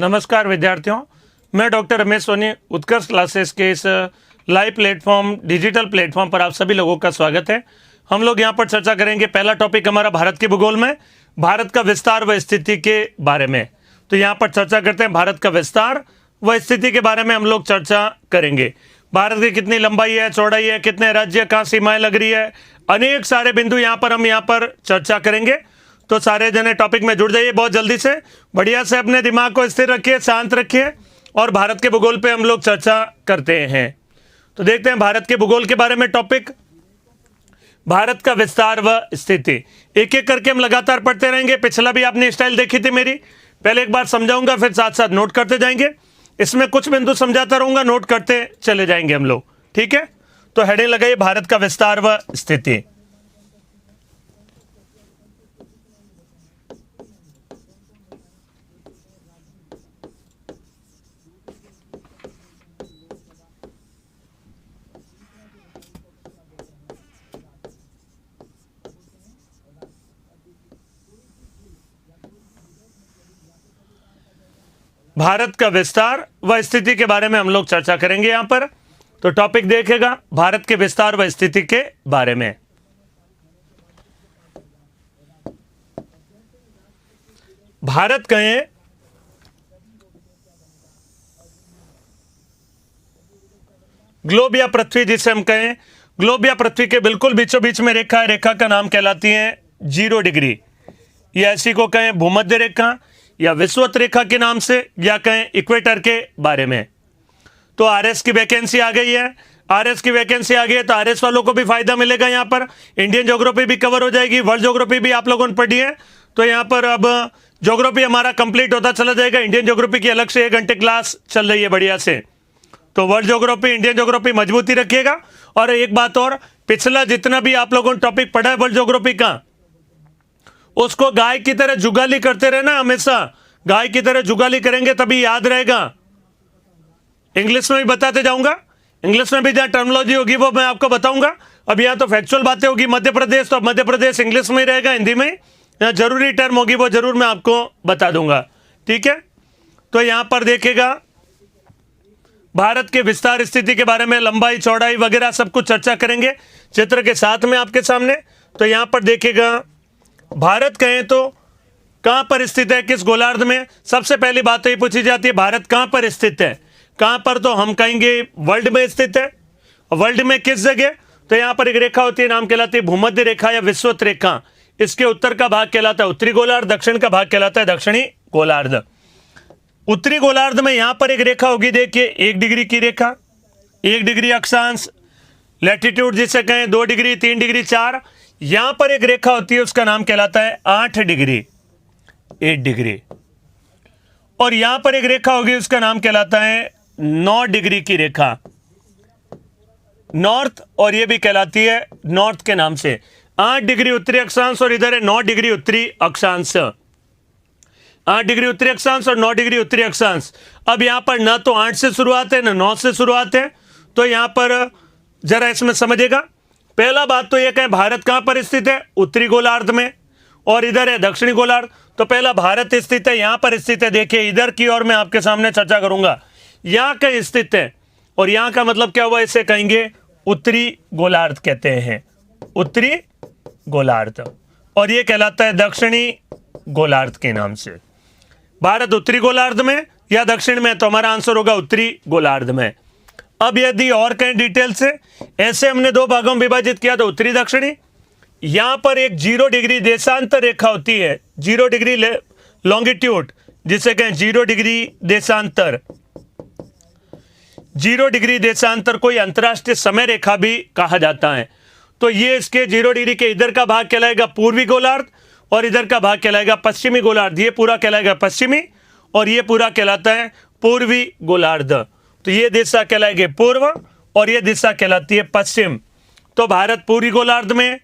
नमस्कार विद्यार्थियों, मैं डॉक्टर रमेश सोनी उत्कर्ष क्लासेस के इस लाइव प्लेटफॉर्म डिजिटल प्लेटफॉर्म पर आप सभी लोगों का स्वागत है। हम लोग यहाँ पर चर्चा करेंगे। पहला टॉपिक हमारा भारत के भूगोल में भारत का विस्तार व स्थिति के बारे में। तो यहाँ पर चर्चा करते हैं भारत का विस्तार व स्थिति के बारे में हम लोग चर्चा करेंगे। भारत की कितनी लंबाई है, चौड़ाई है, कितने राज्य, कहाँ सीमाएं लग रही है, अनेक सारे बिंदु यहाँ पर चर्चा करेंगे। तो सारे जने टॉपिक में जुड़ जाइए बहुत जल्दी से, बढ़िया से अपने दिमाग को स्थिर रखिए, शांत रखिए और भारत के भूगोल पे हम लोग चर्चा करते हैं। तो देखते हैं भारत के भूगोल के बारे में टॉपिक, भारत का विस्तार व स्थिति। एक एक करके हम लगातार पढ़ते रहेंगे। पिछला भी आपने स्टाइल देखी थी मेरी, पहले एक बार समझाऊंगा फिर साथ साथ नोट करते जाएंगे। इसमें कुछ बिंदु समझाता रहूंगा, नोट करते चले जाएंगे हम लोग, ठीक है। तो हेडिंग लगाइए भारत का विस्तार व स्थिति। भारत का विस्तार व स्थिति के बारे में हम लोग चर्चा करेंगे यहां पर। तो टॉपिक देखेगा भारत के विस्तार व स्थिति के बारे में। भारत कहें ग्लोब या पृथ्वी, जिसे हम कहें ग्लोब या पृथ्वी के बिल्कुल बीचों बीच में रेखा है। रेखा का नाम कहलाती है 0 डिग्री। या ऐसी को कहें भूमध्य रेखा या विषुवत रेखा के नाम से, या कहें इक्वेटर के बारे में। तो आरएस की वैकेंसी आ गई है। आरएस की वैकेंसी आ गई है तो आरएस वालों को भी फायदा मिलेगा। यहाँ पर इंडियन ज्योग्राफी भी कवर हो जाएगी, वर्ल्ड ज्योग्राफी भी आप लोगों ने पढ़ी है। तो यहाँ पर अब ज्योग्राफी हमारा कंप्लीट होता चला जाएगा। इंडियन ज्योग्राफी की अलग से 1 घंटे क्लास चल रही है बढ़िया से। तो वर्ल्ड ज्योग्राफी, इंडियन ज्योग्राफी मजबूती रखिएगा। और एक बात और, पिछला जितना भी आप लोगों ने टॉपिक पढ़ा है वर्ल्ड ज्योग्राफी का, उसको गाय की तरह जुगाली करते रहना। हमेशा गाय की तरह जुगाली करेंगे तभी याद रहेगा। इंग्लिश में भी बताते जाऊंगा, इंग्लिश में भी जहां टर्मिनोलॉजी होगी वो मैं आपको बताऊंगा। अब यहाँ तो फैक्चुअल बातें होगी मध्य प्रदेश, तो मध्य प्रदेश इंग्लिश में ही रहेगा, हिंदी में। यहाँ जरूरी टर्म होगी वो जरूर मैं आपको बता दूंगा, ठीक है। तो यहां पर देखेगा भारत के विस्तार स्थिति के बारे में, लंबाई चौड़ाई वगैरह सब कुछ चर्चा करेंगे चित्र के साथ में आपके सामने। तो यहां पर देखेगा भारत कहें तो कहां पर स्थित है, किस गोलार्ध में। सबसे पहली बात तो ये पूछी जाती है भारत कहां पर स्थित है। कहां पर, तो हम कहेंगे वर्ल्ड में स्थित है। वर्ल्ड में किस जगह, तो यहां पर एक रेखा होती है, नाम कहलाती है भूमध्य रेखा या विषुवत रेखा। इसके उत्तर का भाग कहलाता है उत्तरी गोलार्ध, दक्षिण का भाग कहलाता है दक्षिणी गोलार्ध। उत्तरी गोलार्ध में यहां पर एक रेखा होगी, देखिए 1 डिग्री की रेखा, 1 डिग्री अक्षांश, लैटिट्यूड जिसे कहें 2 डिग्री, 3 डिग्री, 4। यहां पर एक रेखा होती है, उसका नाम कहलाता है 8 डिग्री, 8 डिग्री। और यहां पर एक रेखा होगी, उसका नाम कहलाता है 9 डिग्री की रेखा, नॉर्थ, और ये भी कहलाती है नॉर्थ के नाम से। 8 डिग्री उत्तरी अक्षांश और इधर है 9 डिग्री उत्तरी अक्षांश। 8 डिग्री उत्तरी अक्षांश और 9 डिग्री उत्तरी अक्षांश। अब यहां पर ना तो 8 से शुरुआत है ना 9 से शुरुआत है। तो यहां पर जरा इसमें समझिएगा। पहला बात तो यह कहें भारत कहां पर स्थित है, उत्तरी गोलार्ध में, और इधर है दक्षिणी गोलार्ध। तो पहला भारत स्थित है, यहां पर स्थित है। देखिए इधर की ओर मैं आपके सामने चर्चा करूंगा, यहां कहीं स्थित है। और यहां का मतलब क्या हुआ, इसे कहेंगे उत्तरी गोलार्ध कहते हैं, उत्तरी गोलार्ध। और यह कहलाता है दक्षिणी गोलार्ध के नाम से। भारत उत्तरी गोलार्ध में या दक्षिण में, तो हमारा आंसर होगा उत्तरी गोलार्ध में। अब यदि और कहीं डिटेल से, ऐसे हमने 2 भागों में विभाजित किया, तो उत्तरी दक्षिणी। यहां पर एक 0 डिग्री देशांतर रेखा होती है, 0 डिग्री लॉन्गिट्यूड, जिसे कहें 0 डिग्री देशांतर। 0 डिग्री देशांतर को अंतरराष्ट्रीय समय रेखा भी कहा जाता है। तो ये इसके 0 डिग्री के इधर का भाग कहलाएगा पूर्वी गोलार्ध और इधर का भाग कहलाएगा पश्चिमी गोलार्ध। ये पूरा कहलाएगा पश्चिमी और ये पूरा कहलाता है पूर्वी गोलार्ध। तो ये दिशा कहलाएगी पूर्व और ये दिशा कहलाती है पश्चिम। तो भारत पूर्वी गोलार्ध में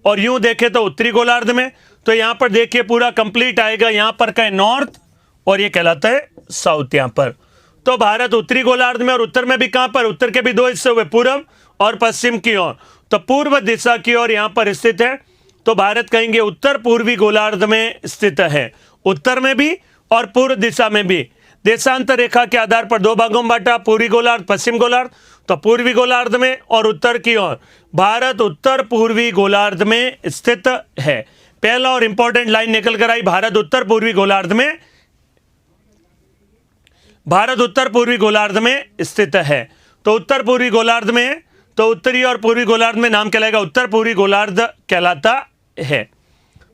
और यूं देखें तो उत्तरी गोलार्ध में। तो यहां पर देखिए पूरा कंप्लीट आएगा, यहां पर कहें नॉर्थ और ये कहलाता है साउथ यहां पर। तो भारत उत्तरी गोलार्ध में और उत्तर में भी कहां पर, उत्तर के भी 2 हिस्से हुए, पूर्व और पश्चिम की ओर। तो पूर्व दिशा की ओर यहां पर स्थित है। तो भारत कहेंगे उत्तर पूर्वी गोलार्ध में स्थित है, उत्तर में भी और पूर्व दिशा में भी। देशांतर रेखा के आधार पर दो भागों में बांटा, पूर्वी गोलार्ध, पश्चिम गोलार्ध। तो पूर्वी गोलार्ध में और उत्तर की ओर, भारत उत्तर पूर्वी गोलार्ध में स्थित है। पहला और इंपॉर्टेंट लाइन निकल कर आई, भारत उत्तर पूर्वी गोलार्ध में, भारत उत्तर पूर्वी गोलार्ध में स्थित है। तो उत्तर पूर्वी गोलार्ध में, तो उत्तरी और पूर्वी गोलार्ध में नाम कहलाएगा उत्तर पूर्वी गोलार्ध कहलाता है।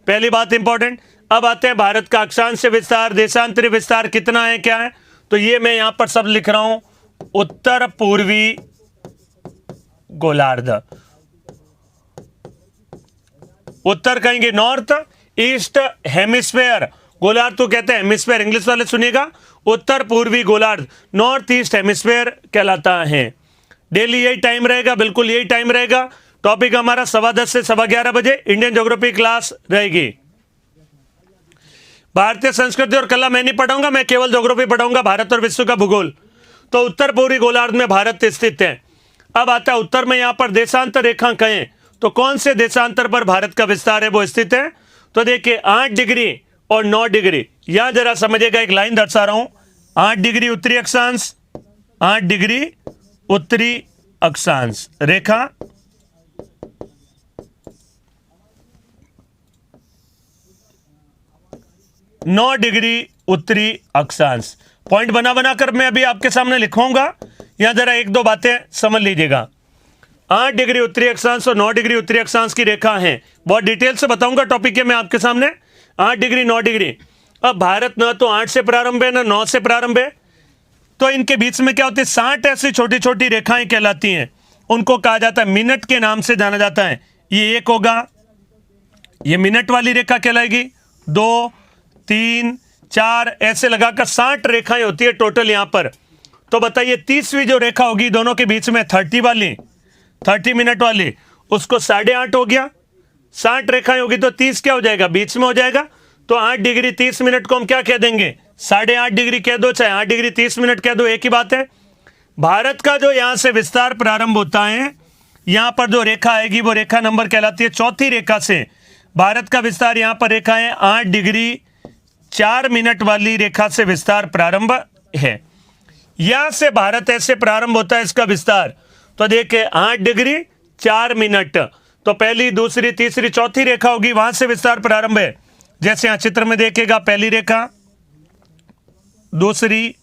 पहली बात इंपॉर्टेंट। अब आते हैं भारत का अक्षांश विस्तार, देशांतरी विस्तार कितना है, क्या है। तो ये मैं यहां पर सब लिख रहा हूं, उत्तर पूर्वी गोलार्ध। उत्तर कहेंगे नॉर्थ ईस्ट हेमिस्फेयर, गोलार्ध तो कहते हैं हेमिस्फेयर, इंग्लिश वाले सुनिएगा, उत्तर पूर्वी गोलार्ध नॉर्थ ईस्ट हेमिस्फेयर कहलाता है। डेली यही टाइम रहेगा, बिल्कुल यही टाइम रहेगा। टॉपिक हमारा 10:15 से 11:15 बजे इंडियन ज्योग्राफी क्लास रहेगी। भारतीय संस्कृति और कला मैं नहीं पढ़ाऊंगा, मैं केवल ज्योग्राफी पढ़ाऊंगा, भारत और विश्व का भूगोल। तो उत्तर पूर्वी गोलार्ध में भारत स्थित है। अब आता है उत्तर में, यहां पर देशांतर रेखा कहें तो कौन से देशांतर पर भारत का विस्तार है वो स्थित है। तो देखिए 8 डिग्री और 9 डिग्री, यहां जरा समझिएगा, एक लाइन दर्शा रहा हूं, 8 डिग्री उत्तरी अक्षांश, 8 डिग्री उत्तरी अक्षांश रेखा, 9 डिग्री उत्तरी अक्षांश। पॉइंट बना बनाकर मैं अभी आपके सामने लिखवाऊंगा, यहां जरा एक दो बातें समझ लीजिएगा। 8 डिग्री उत्तरी अक्षांश और 9 डिग्री उत्तरी अक्षांश की रेखा है, बहुत डिटेल से बताऊंगा टॉपिक के मैं आपके सामने। 8 डिग्री 9 डिग्री, अब भारत ना तो 8 से प्रारंभ है ना 9 से प्रारंभ है, तो इनके बीच में क्या होती है, 60 ऐसी छोटी छोटी रेखाएं कहलाती हैं, उनको कहा जाता है मिनट के नाम से जाना जाता है। ये एक होगा, ये मिनट वाली रेखा कहलाएगी, 2 3 4 ऐसे लगाकर 60 रेखाएं होती है टोटल यहां पर। तो बताइए 30वीं जो रेखा होगी दोनों के बीच में 30 वाली, 30 मिनट वाली, उसको 8.5 हो गया। 60 रेखाएं होगी तो 30 क्या हो जाएगा, बीच में हो जाएगा। तो 8 डिग्री 30 मिनट को हम क्या कह देंगे, 8.5 डिग्री कह दो, चाहे 8 डिग्री 30 मिनट कह दो, एक ही बात है। भारत का जो यहां से विस्तार प्रारंभ होता है, यहां पर जो रेखा आएगी वो रेखा नंबर कहलाती है, चौथी रेखा से भारत का विस्तार, यहां पर रेखा है 8 डिग्री 4 मिनट वाली रेखा से विस्तार प्रारंभ है। यहां से भारत ऐसे प्रारंभ होता है इसका विस्तार। तो देखिए 8 डिग्री 4 मिनट, तो पहली दूसरी तीसरी चौथी रेखा होगी, वहां से विस्तार प्रारंभ है। जैसे यहां चित्र में देखिएगा, पहली रेखा, दूसरी,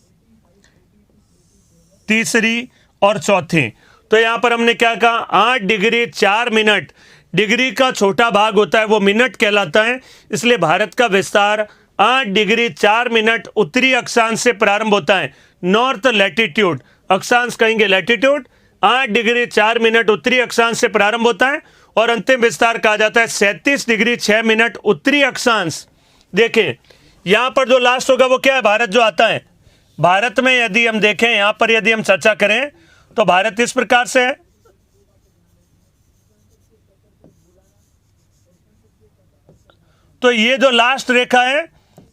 तीसरी और चौथी। तो यहां पर हमने क्या कहा, 8 डिग्री 4 मिनट, डिग्री का छोटा भाग होता है वो मिनट कहलाता है, इसलिए भारत का विस्तार 8 डिग्री 4 मिनट उत्तरी अक्षांश से प्रारंभ होता है, नॉर्थ लैटिट्यूड, अक्षांश कहेंगे लैटिट्यूड, 8 डिग्री 4 मिनट उत्तरी अक्षांश से प्रारंभ होता है और अंतिम विस्तार कहा जाता है 37 डिग्री 6 मिनट उत्तरी अक्षांश। देखें यहां पर जो लास्ट होगा वो क्या है, भारत जो आता है। भारत में यदि हम देखें, यहां पर यदि हम चर्चा करें तो भारत इस प्रकार से है, तो ये जो लास्ट रेखा है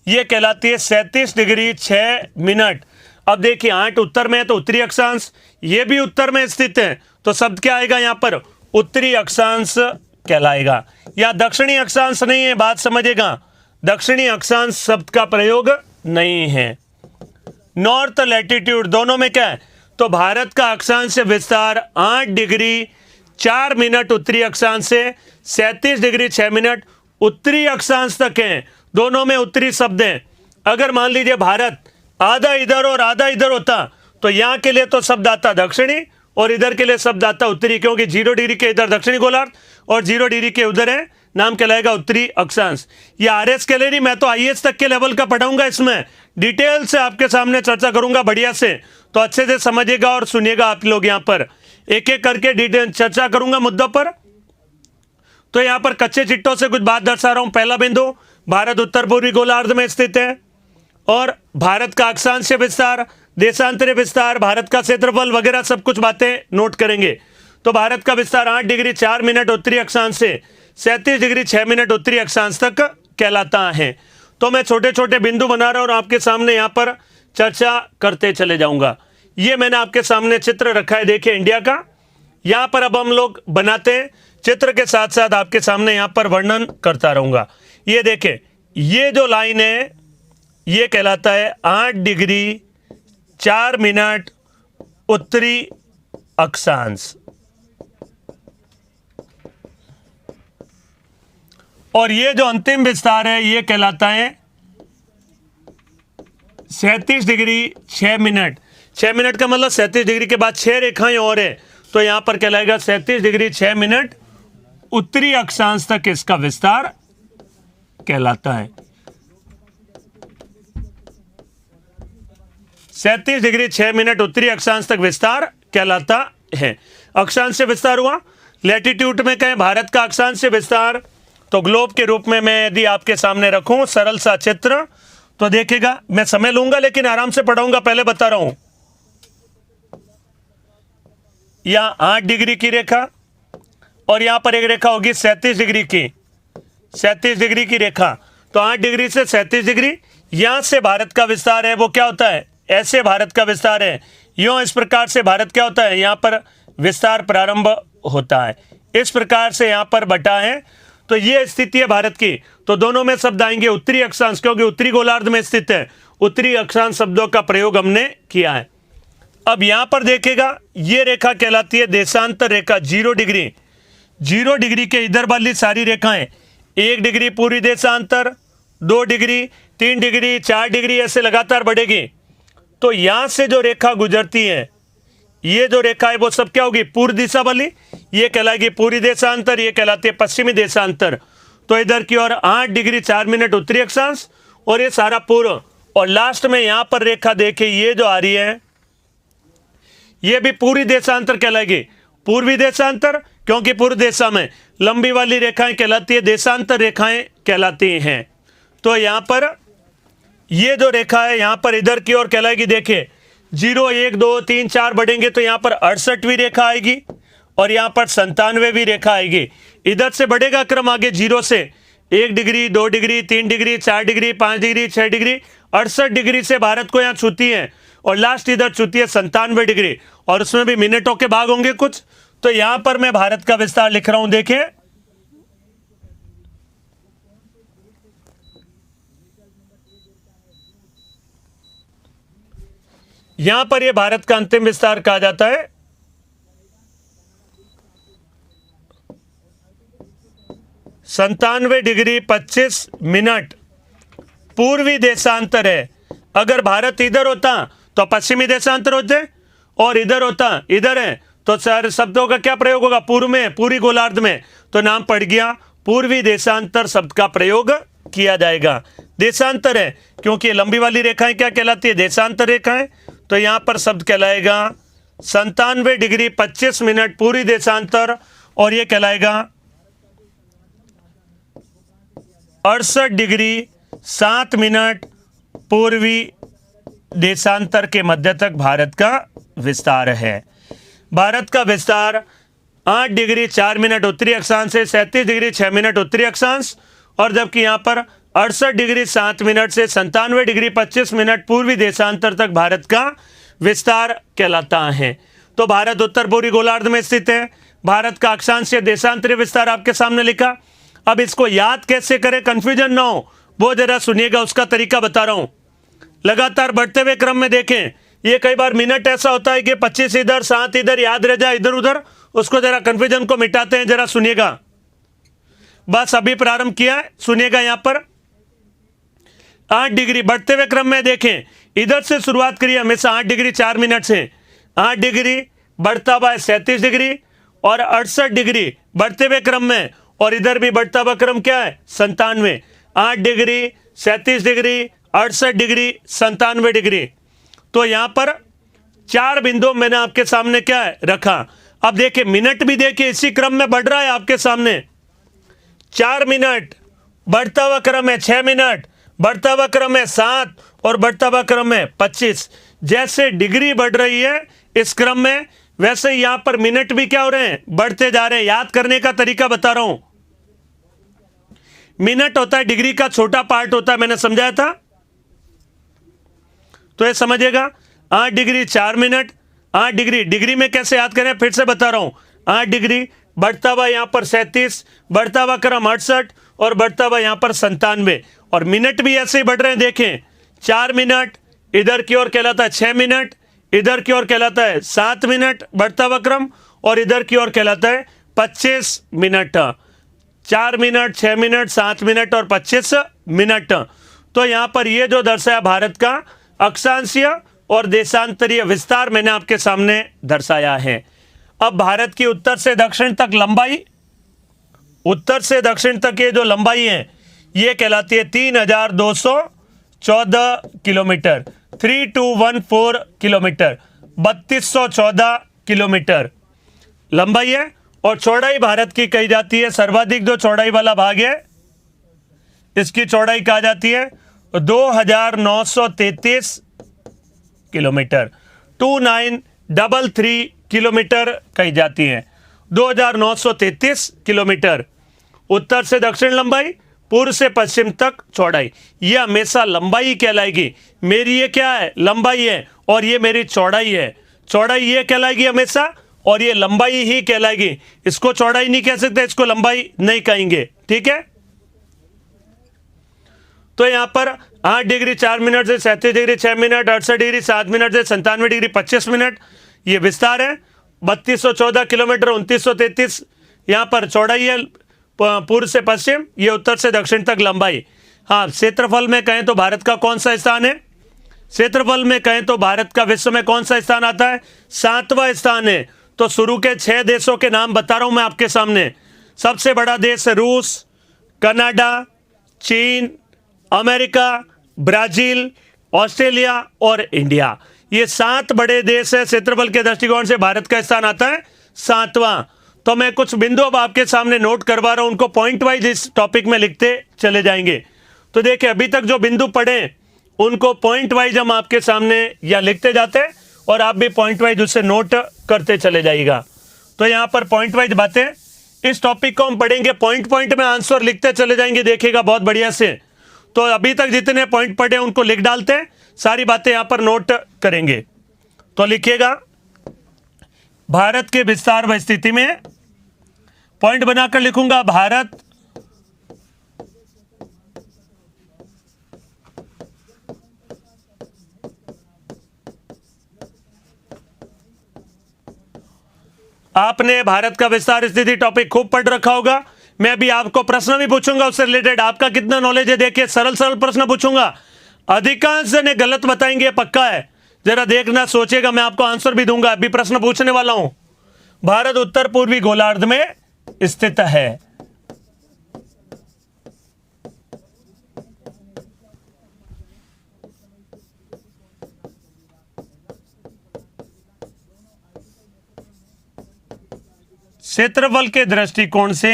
ये कहलाती है 37 डिग्री 6 मिनट। अब देखिए 8 उत्तर में है तो उत्तरी अक्षांश, ये भी उत्तर में स्थित है, तो शब्द क्या आएगा यहां पर, उत्तरी अक्षांश कहलाएगा। या दक्षिणी अक्षांश नहीं है, बात समझेगा, दक्षिणी अक्षांश शब्द का प्रयोग नहीं है। नॉर्थ लैटिट्यूड दोनों में क्या है, तो भारत का अक्षांश विस्तार 8 डिग्री 4 मिनट उत्तरी अक्षांश से 37 डिग्री 6 मिनट उत्तरी अक्षांश तक है, दोनों में उत्तरी शब्द है। अगर मान लीजिए भारत आधा इधर और आधा इधर होता तो यहां के लिए तो शब्द आता दक्षिणी और इधर के लिए शब्द आता उत्तरी, क्योंकि 0 डिग्री के इधर दक्षिणी गोलार्ध और 0 डिग्री के उधर है, नाम कहलाएगा उत्तरी अक्षांश। ये आरएस के लिए नहीं, मैं तो आईएएस तक के लेवल का पढ़ाऊंगा, इसमें डिटेल से आपके सामने चर्चा करूंगा बढ़िया से, तो अच्छे से समझिएगा और सुनिएगा आप लोग, यहां पर एक एक करके डिटेल चर्चा करूंगा मुद्दों पर। तो यहां पर कच्चे चिट्टों से कुछ बात दर्शा रहा हूं। पहला बिंदु, भारत उत्तर पूर्वी गोलार्ध में स्थित है और भारत का अक्षांश विस्तार, देशांतरीय विस्तार, भारत का क्षेत्रफल वगैरह सब कुछ बातें नोट करेंगे। तो भारत का विस्तार 8 डिग्री 4 मिनट उत्तरी अक्षांश से 37 डिग्री 6 मिनट उत्तरी अक्षांश तक कहलाता है। तो मैं छोटे छोटे बिंदु बना रहा हूं और आपके सामने यहां पर चर्चा करते चले जाऊंगा। ये मैंने आपके सामने चित्र रखा है, देखिए इंडिया का, यहां पर अब हम लोग बनाते हैं, चित्र के साथ साथ आपके सामने यहां पर वर्णन करता रहूंगा। ये देखें, ये जो लाइन है ये कहलाता है 8 डिग्री 4 मिनट उत्तरी अक्षांश। और ये जो अंतिम विस्तार है ये कहलाता है 37 डिग्री 6 मिनट। 6 मिनट का मतलब 37 डिग्री के बाद 6 रेखाएं और है, तो यहां पर कहलाएगा 37 डिग्री 6 मिनट उत्तरी अक्षांश तक इसका विस्तार कहलाता है। 37 डिग्री 6 मिनट उत्तरी अक्षांश तक विस्तार कहलाता है। अक्षांश से विस्तार हुआ। लैटिट्यूड में कहें भारत का अक्षांश से विस्तार, तो ग्लोब के रूप में मैं यदि आपके सामने रखूं सरल सा चित्र, तो देखिएगा, मैं समय लूंगा लेकिन आराम से पढ़ाऊंगा, पहले बता रहा हूं। यहां 8 डिग्री की रेखा और यहां पर एक रेखा होगी 37 डिग्री की, 37 डिग्री की रेखा। तो 8 डिग्री से 37 डिग्री, यहां से भारत का विस्तार है वो क्या होता है, ऐसे भारत का विस्तार है। यूं इस प्रकार से भारत क्या होता है, यहां पर विस्तार प्रारंभ होता है, इस प्रकार से यहां पर बटा है। तो ये स्थिति है भारत की। तो दोनों में शब्द आएंगे उत्तरी अक्षांश, क्योंकि उत्तरी गोलार्ध में स्थित है। उत्तरी अक्षांश शब्दों का प्रयोग हमने किया है। अब यहां पर देखेगा, ये रेखा कहलाती है देशांतर रेखा 0 डिग्री। 0 डिग्री के इधर वाली सारी रेखाएं 1 डिग्री पूरी देशांतर, 2 डिग्री, 3 डिग्री, 4 डिग्री, ऐसे लगातार बढ़ेगी। तो यहां से जो रेखा गुजरती है, ये जो रेखा है वो सब क्या होगी, पूर्व दिशा वाली, ये कहलाएगी पूरी देशांतर, ये कहलाती है पश्चिमी देशांतर। तो इधर की ओर 8 डिग्री 4 मिनट उत्तरी अक्षांश और ये सारा पूर्व। और लास्ट में यहां पर रेखा देखिए, ये जो आ रही है ये भी पूरी देशांतर कहलाएगी। पूर्वी देशांतर, क्योंकि पूर्व दिशा में लंबी वाली रेखाएं कहलाती है देशांतर रेखाएं कहलाती हैं। तो यहां पर ये जो रेखा है यहां पर इधर की ओर कहलाएगी, देखिए 0 1 2 3 4 बढ़ेंगे तो यहां पर 68वीं रेखा आएगी और यहां पर 97वीं रेखा आएगी। इधर से बढ़ेगा क्रम आगे 0 से 1 degree 2 degree 3 degree 4 degree 5 degree 6 degree, 68 degree से भारत को यहां छूती है और लास्ट इधर छूती है 97 डिग्री, और उसमें भी मिनटों के भाग होंगे कुछ। तो यहां पर मैं भारत का विस्तार लिख रहा हूं, देखिए यहां पर यह भारत का अंतिम विस्तार कहा जाता है। संतानवे डिग्री 25 मिनट पूर्वी देशांतर है। अगर भारत इधर होता तो पश्चिमी देशांतर होते, और इधर होता, इधर है, तो सारे शब्दों का क्या प्रयोग होगा, पूर्व में, पूरी गोलार्ध में। तो नाम पड़ गया पूर्वी देशांतर शब्द का प्रयोग किया जाएगा। देशांतर है क्योंकि लंबी वाली रेखाएं क्या कहलाती है, देशांतर रेखाएं। तो यहां पर शब्द कहलाएगा 97 डिग्री 25 मिनट पूरी देशांतर, और यह कहलाएगा 68 डिग्री 7 मिनट पूर्वी देशांतर के मध्य तक भारत का विस्तार है। भारत का विस्तार 8 डिग्री 4 मिनट उत्तरी अक्षांश से 37 डिग्री 6 मिनट उत्तरी अक्षांश, और जबकि यहां पर 68 डिग्री 7 मिनट से 97 डिग्री 25 मिनट पूर्वी देशांतर तक भारत का विस्तार कहलाता है। तो भारत उत्तर पूर्वी गोलार्ध में स्थित है। भारत का अक्षांश या देशांतरीय विस्तार आपके सामने लिखा। अब इसको याद कैसे करें, कंफ्यूजन ना हो, वो जरा सुनिएगा, उसका तरीका बता रहा हूं। लगातार बढ़ते हुए क्रम में देखें, ये कई बार मिनट ऐसा होता है कि 25 इधर 7 इधर याद रह जाए इधर उधर, उसको जरा कंफ्यूजन को मिटाते हैं, जरा सुनिएगा। बस अभी प्रारंभ किया है, सुनिएगा। यहां पर 8 डिग्री बढ़ते हुए क्रम में देखें, इधर से शुरुआत करिए हमेशा 8 डिग्री 4 मिनट से। 8 डिग्री बढ़ता हुआ 37 डिग्री और 68 डिग्री बढ़ते हुए क्रम में, और इधर भी बढ़ता हुआ क्रम क्या है, 97। 8 डिग्री 37 डिग्री 68 डिग्री 97 डिग्री। तो यहां पर 4 बिंदु मैंने आपके सामने क्या है रखा। अब देखिए मिनट भी देखिए इसी क्रम में बढ़ रहा है आपके सामने। 4 मिनट बढ़ता हुआ क्रम है, 6 मिनट बढ़ता हुआ क्रम है 7, और बढ़ता हुआ क्रम है 25। जैसे डिग्री बढ़ रही है इस क्रम में, वैसे यहां पर मिनट भी क्या हो रहे हैं, बढ़ते जा रहे हैं। याद करने का तरीका बता रहा हूं। मिनट होता है डिग्री का छोटा पार्ट होता है, मैंने समझाया था, तो ये समझिएगा। 8 डिग्री 4 मिनट, 8 डिग्री, डिग्री में कैसे याद करें फिर से बता रहा हूं। 8 डिग्री बढ़ता हुआ यहां पर 37, बढ़ता हुआ क्रम 68, और बढ़ता हुआ यहां पर 97, और मिनट भी ऐसे ही बढ़ रहे हैं। देखें 4 मिनट, इधर की ओर कहलाता है 6 मिनट, इधर की ओर कहलाता है 7 मिनट बढ़ता हुआ क्रम, और इधर की ओर कहलाता है 25 मिनट। 4 मिनट, 6 मिनट, 7 मिनट और 25 मिनट। तो यहां पर ये जो दर्शाया भारत का अक्षांशीय और देशांतरीय विस्तार मैंने आपके सामने दर्शाया है। अब भारत की उत्तर से दक्षिण तक लंबाई, उत्तर से दक्षिण तक ये जो लंबाई है ये कहलाती है 3214 किलोमीटर, 3214 किलोमीटर, 3214 किलोमीटर लंबाई है। और चौड़ाई भारत की कही जाती है, सर्वाधिक जो चौड़ाई वाला भाग है इसकी चौड़ाई कहा जाती है 2933 किलोमीटर, 2933 किलोमीटर कही जाती है, 2933 किलोमीटर। उत्तर से दक्षिण लंबाई, पूर्व से पश्चिम तक चौड़ाई, यह हमेशा लंबाई कहलाएगी। मेरी ये क्या है? लंबाई है, और ये मेरी चौड़ाई है। चौड़ाई ये कहलाएगी हमेशा, और ये लंबाई ही कहलाएगी। इसको चौड़ाई नहीं कह सकते, इसको लंबाई नहीं कहेंगे, ठीक है। तो यहां पर 8 डिग्री 4 मिनट से 37 डिग्री 6 मिनट, 68 डिग्री 7 मिनट से 97 डिग्री 25 मिनट ये विस्तार है। 3214 किलोमीटर 2933 यहां पर चौड़ाई है, पूर्व से पश्चिम, ये उत्तर से दक्षिण तक लंबाई। हाँ, क्षेत्रफल में कहें तो भारत का कौन सा स्थान है? क्षेत्रफल में कहें तो भारत का विश्व में कौन सा स्थान आता है? 7वां स्थान है। तो शुरू के 6 देशों के नाम बता रहा हूं मैं आपके सामने। सबसे बड़ा देश है रूस, कनाडा, चीन, अमेरिका, ब्राजील, ऑस्ट्रेलिया और इंडिया। ये 7 बड़े देश है। क्षेत्रफल के दृष्टिकोण से भारत का स्थान आता है 7वां। तो मैं कुछ बिंदु अब आपके सामने नोट करवा रहा हूं, उनको पॉइंट वाइज इस टॉपिक में लिखते चले जाएंगे। तो देखिए, अभी तक जो बिंदु पढ़े उनको पॉइंट वाइज हम आपके सामने या लिखते जाते हैं, और आप भी पॉइंट वाइज उससे नोट करते चले जाइएगा। तो यहां पर पॉइंट वाइज बातें, इस टॉपिक को हम पढ़ेंगे, पॉइंट पॉइंट में आंसर लिखते चले जाएंगे, देखिएगा बहुत बढ़िया से। तो अभी तक जितने पॉइंट पढ़े उनको लिख डालते हैं, सारी बातें यहां पर नोट करेंगे। तो लिखिएगा, भारत के विस्तार व स्थिति में, पॉइंट बनाकर लिखूंगा, भारत आपने भारत का विस्तार स्थिति टॉपिक खूब पढ़ रखा होगा। मैं अभी आपको प्रश्न भी पूछूंगा उससे रिलेटेड, आपका कितना नॉलेज है देखिए, सरल सरल प्रश्न पूछूंगा। अधिकांश जने गलत बताएंगे, पक्का है, जरा देखना, सोचेगा, मैं आपको आंसर भी दूंगा। अभी प्रश्न पूछने वाला हूं। भारत उत्तर पूर्वी गोलार्ध में स्थित है। क्षेत्रफल के दृष्टिकोण से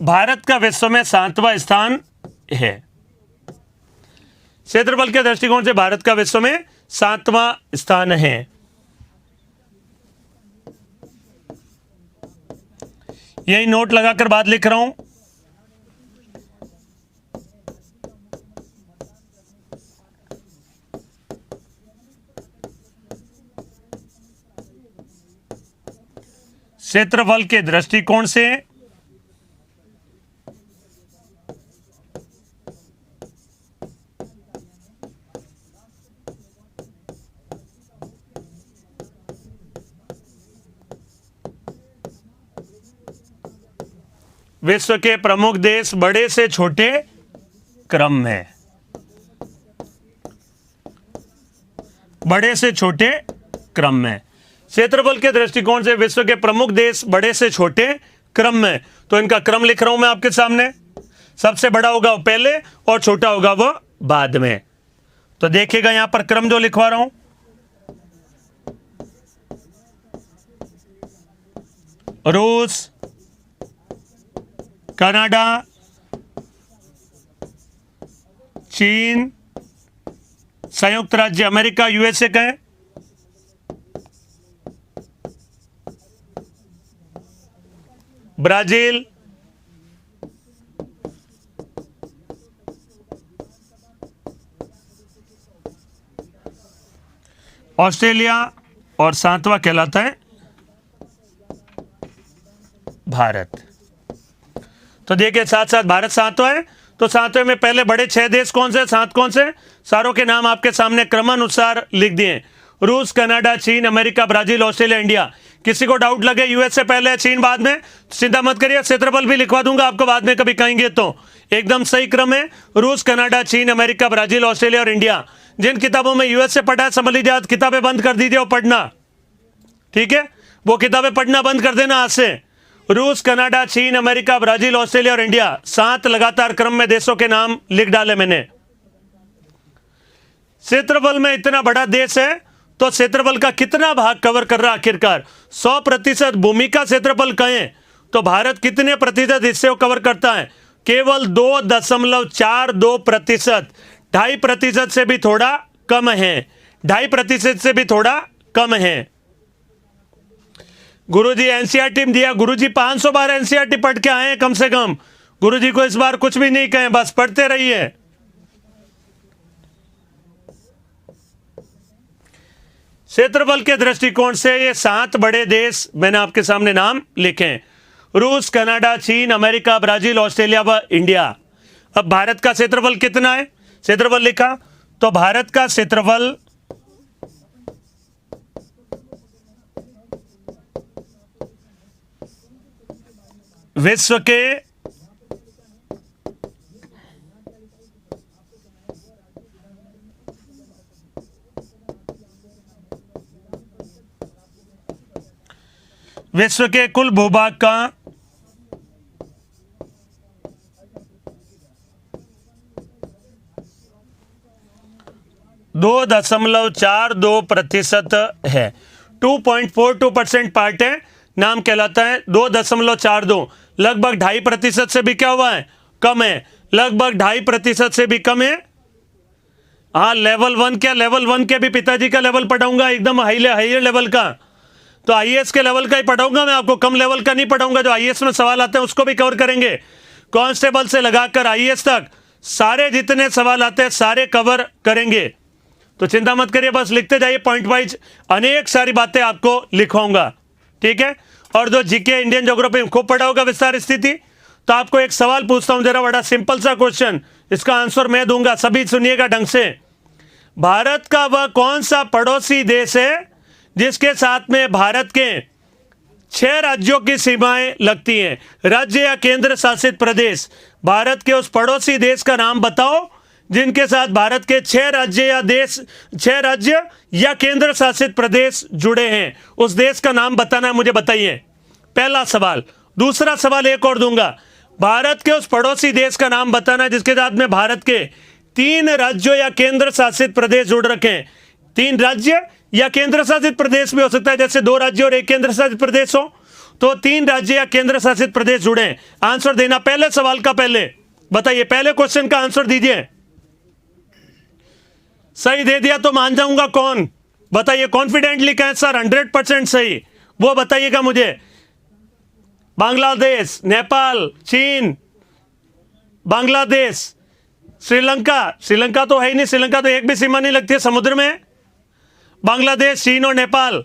भारत का विश्व में 7वां स्थान है। क्षेत्रफल के दृष्टिकोण से भारत का विश्व में 7वां स्थान है। यही नोट लगाकर बात लिख रहा हूं। क्षेत्रफल के दृष्टिकोण से विश्व के प्रमुख देश बड़े से छोटे क्रम में, बड़े से छोटे क्रम में, क्षेत्रफल के दृष्टिकोण से विश्व के प्रमुख देश बड़े से छोटे क्रम में। तो इनका क्रम लिख रहा हूं मैं आपके सामने। सबसे बड़ा होगा वो पहले और छोटा होगा वो बाद में। तो देखिएगा यहां पर क्रम जो लिखवा रहा हूं, रूस, कनाडा, चीन, संयुक्त राज्य अमेरिका, यूएसए कहें, ब्राजील, ऑस्ट्रेलिया और सातवां कहलाता है भारत। तो देखिए साथ साथ भारत सातवां है, तो सातवें में पहले बड़े 6 देश कौन से, 7 कौन से, सारों के नाम आपके सामने क्रमानुसार लिख दिए। रूस, कनाडा, चीन, अमेरिका, ब्राजील, ऑस्ट्रेलिया, इंडिया। किसी को डाउट लगे यूएसए पहले है चीन बाद में, चिंता मत करिए, क्षेत्रफल भी लिखवा दूंगा आपको बाद में कभी कहेंगे तो। एकदम सही क्रम है, रूस, कनाडा, चीन, अमेरिका, ब्राजील, ऑस्ट्रेलिया और इंडिया। जिन किताबों में यूएसए पढ़ा है समझ लीजिए आज किताबें बंद कर दीजिए और पढ़ना, ठीक है, वो किताबें पढ़ना बंद कर देना आज से। रूस, कनाडा, चीन, अमेरिका, ब्राजील, ऑस्ट्रेलिया और इंडिया, 7 लगातार क्रम में देशों के नाम लिख डाले मैंने। क्षेत्रफल में इतना बड़ा देश है तो क्षेत्रफल का कितना भाग कवर कर रहा आखिरकार? 100% भूमि का क्षेत्रफल कहें तो भारत कितने प्रतिशत हिस्से को कवर करता है? केवल 2.42%। 2.5% से भी थोड़ा कम है, 2.5% से भी थोड़ा कम है। गुरुजी एनसीईआरटी में दिया, गुरुजी 500 बार एनसीईआरटी पढ़ के आए हैं कम से कम। गुरुजी को इस बार कुछ भी नहीं कहें, बस पढ़ते रहिए। क्षेत्रफल के दृष्टिकोण से ये 7 बड़े देश मैंने आपके सामने नाम लिखे हैं, रूस, कनाडा, चीन, अमेरिका, ब्राजील, ऑस्ट्रेलिया व इंडिया। अब भारत का क्षेत्रफल कितना है? क्षेत्रफल लिखा तो भारत का क्षेत्रफल विश्व के कुल भूभाग का 2.42% है। 2.42% पार्ट है, नाम कहलाता है 2.42। लगभग 2.5% से भी क्या हुआ है? कम है, लगभग 2.5% से भी कम है। हाँ, लेवल 1 क्या, लेवल 1 के भी पिताजी का लेवल पढ़ाऊंगा, एकदम हाई लेवल का। तो आईएएस के लेवल का ही पढ़ाऊंगा मैं आपको, कम लेवल का नहीं पढ़ाऊंगा। जो आईएएस में सवाल आते हैं उसको भी कवर करेंगे। कांस्टेबल से लगाकर आईएएस तक सारे जितने सवाल आते हैं सारे कवर करेंगे, तो चिंता मत करिए, बस लिखते जाइए पॉइंट वाइज, अनेक सारी बातें आपको लिखवाऊंगा, ठीक है। और जो जीके इंडियन ज्योग्राफी में खूब पढ़ा होगा विस्तार स्थिति, तो आपको एक सवाल पूछता हूं, जरा बड़ा सिंपल सा क्वेश्चन, इसका आंसर मैं दूंगा, सभी सुनिएगा ढंग से। भारत का वह कौन सा पड़ोसी देश है जिसके साथ में भारत के 6 राज्यों की सीमाएं लगती हैं? राज्य या केंद्र शासित प्रदेश, भारत के उस पड़ोसी देश का नाम बताओ जिनके साथ भारत के 6 राज्य या केंद्र शासित प्रदेश जुड़े हैं। उस देश का नाम बताना है मुझे, बताइए, पहला सवाल। दूसरा सवाल एक और दूंगा, भारत के उस पड़ोसी देश का नाम बताना है जिसके साथ में भारत के 3 राज्यों या केंद्र शासित प्रदेश जुड़ रखे हैं। 3 राज्य या केंद्र शासित प्रदेश भी हो सकता है, जैसे 2 राज्य और 1 केंद्र शासित प्रदेश हो, तो 3 राज्य या केंद्र शासित प्रदेश जुड़े हैं। आंसर देना पहले सवाल का, पहले बताइए, पहले क्वेश्चन का आंसर दीजिए। सही दे दिया तो मान जाऊंगा, कौन बताइए, कॉन्फिडेंटली कहें सर 100% सही, वो बताइएगा मुझे। बांग्लादेश, नेपाल, चीन, बांग्लादेश, श्रीलंका तो है ही नहीं, श्रीलंका तो एक भी सीमा नहीं लगती है समुद्र में। बांग्लादेश, चीन और नेपाल।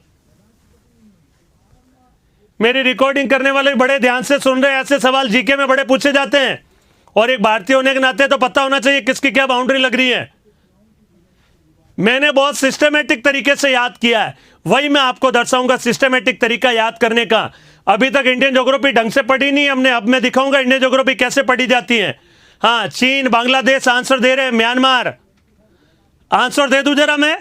मेरी रिकॉर्डिंग करने वाले बड़े ध्यान से सुन रहे हैं, ऐसे सवाल जीके में बड़े पूछे जाते हैं, और एक भारतीय होने के नाते तो पता होना चाहिए किसकी क्या बाउंड्री लग रही है। मैंने बहुत सिस्टमेटिक तरीके से याद किया है, वही मैं आपको दर्शाऊंगा, सिस्टमेटिक तरीका याद करने का। अभी तक इंडियन ज्योग्राफी ढंग से पढ़ी नहीं हमने, अब मैं दिखाऊंगा इंडियन ज्योग्राफी कैसे पढ़ी जाती है। हाँ, चीन, बांग्लादेश आंसर दे रहे हैं, म्यांमार आंसर दे दूं जरा मैं,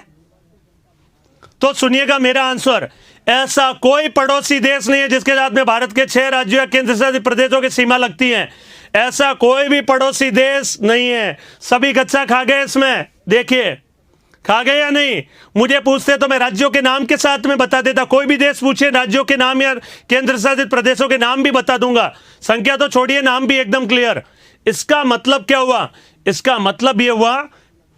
तो सुनिएगा मेरा आंसर। ऐसा कोई पड़ोसी देश नहीं है जिसके साथ में भारत के 6 राज्यों या केंद्र शासित प्रदेशों की सीमा लगती है। ऐसा कोई भी पड़ोसी देश नहीं है। सभी कच्चा खा गए इसमें, देखिए खा गए या नहीं। मुझे पूछते तो मैं राज्यों के नाम के साथ में बता देता, कोई भी देश पूछे राज्यों के नाम या केंद्र शासित प्रदेशों के नाम भी बता दूंगा, संख्या तो छोड़िए, नाम भी एकदम क्लियर। इसका मतलब क्या हुआ? इसका मतलब यह हुआ,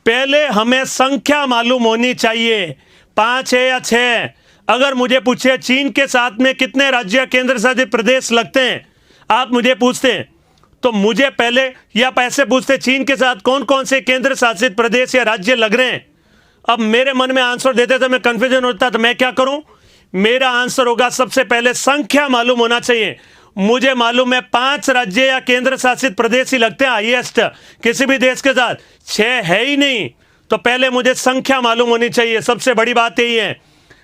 पहले हमें संख्या मालूम होनी चाहिए, 5 है या 6। अगर मुझे पूछे चीन के साथ में कितने राज्य केंद्र शासित प्रदेश लगते हैं, आप मुझे पूछते तो मुझे पहले, या पैसे पूछते चीन के साथ कौन कौन से केंद्र शासित प्रदेश या राज्य लग रहे हैं, अब मेरे मन में आंसर देते तो मैं कंफ्यूजन होता, तो मैं क्या करूं? मेरा आंसर होगा सबसे पहले संख्या मालूम होना चाहिए। मुझे मालूम है 5 राज्य या केंद्र शासित प्रदेश ही लगते हैं हाईएस्ट किसी भी देश के साथ, 6 है ही नहीं। तो पहले मुझे संख्या मालूम होनी चाहिए, सबसे बड़ी बात यही है।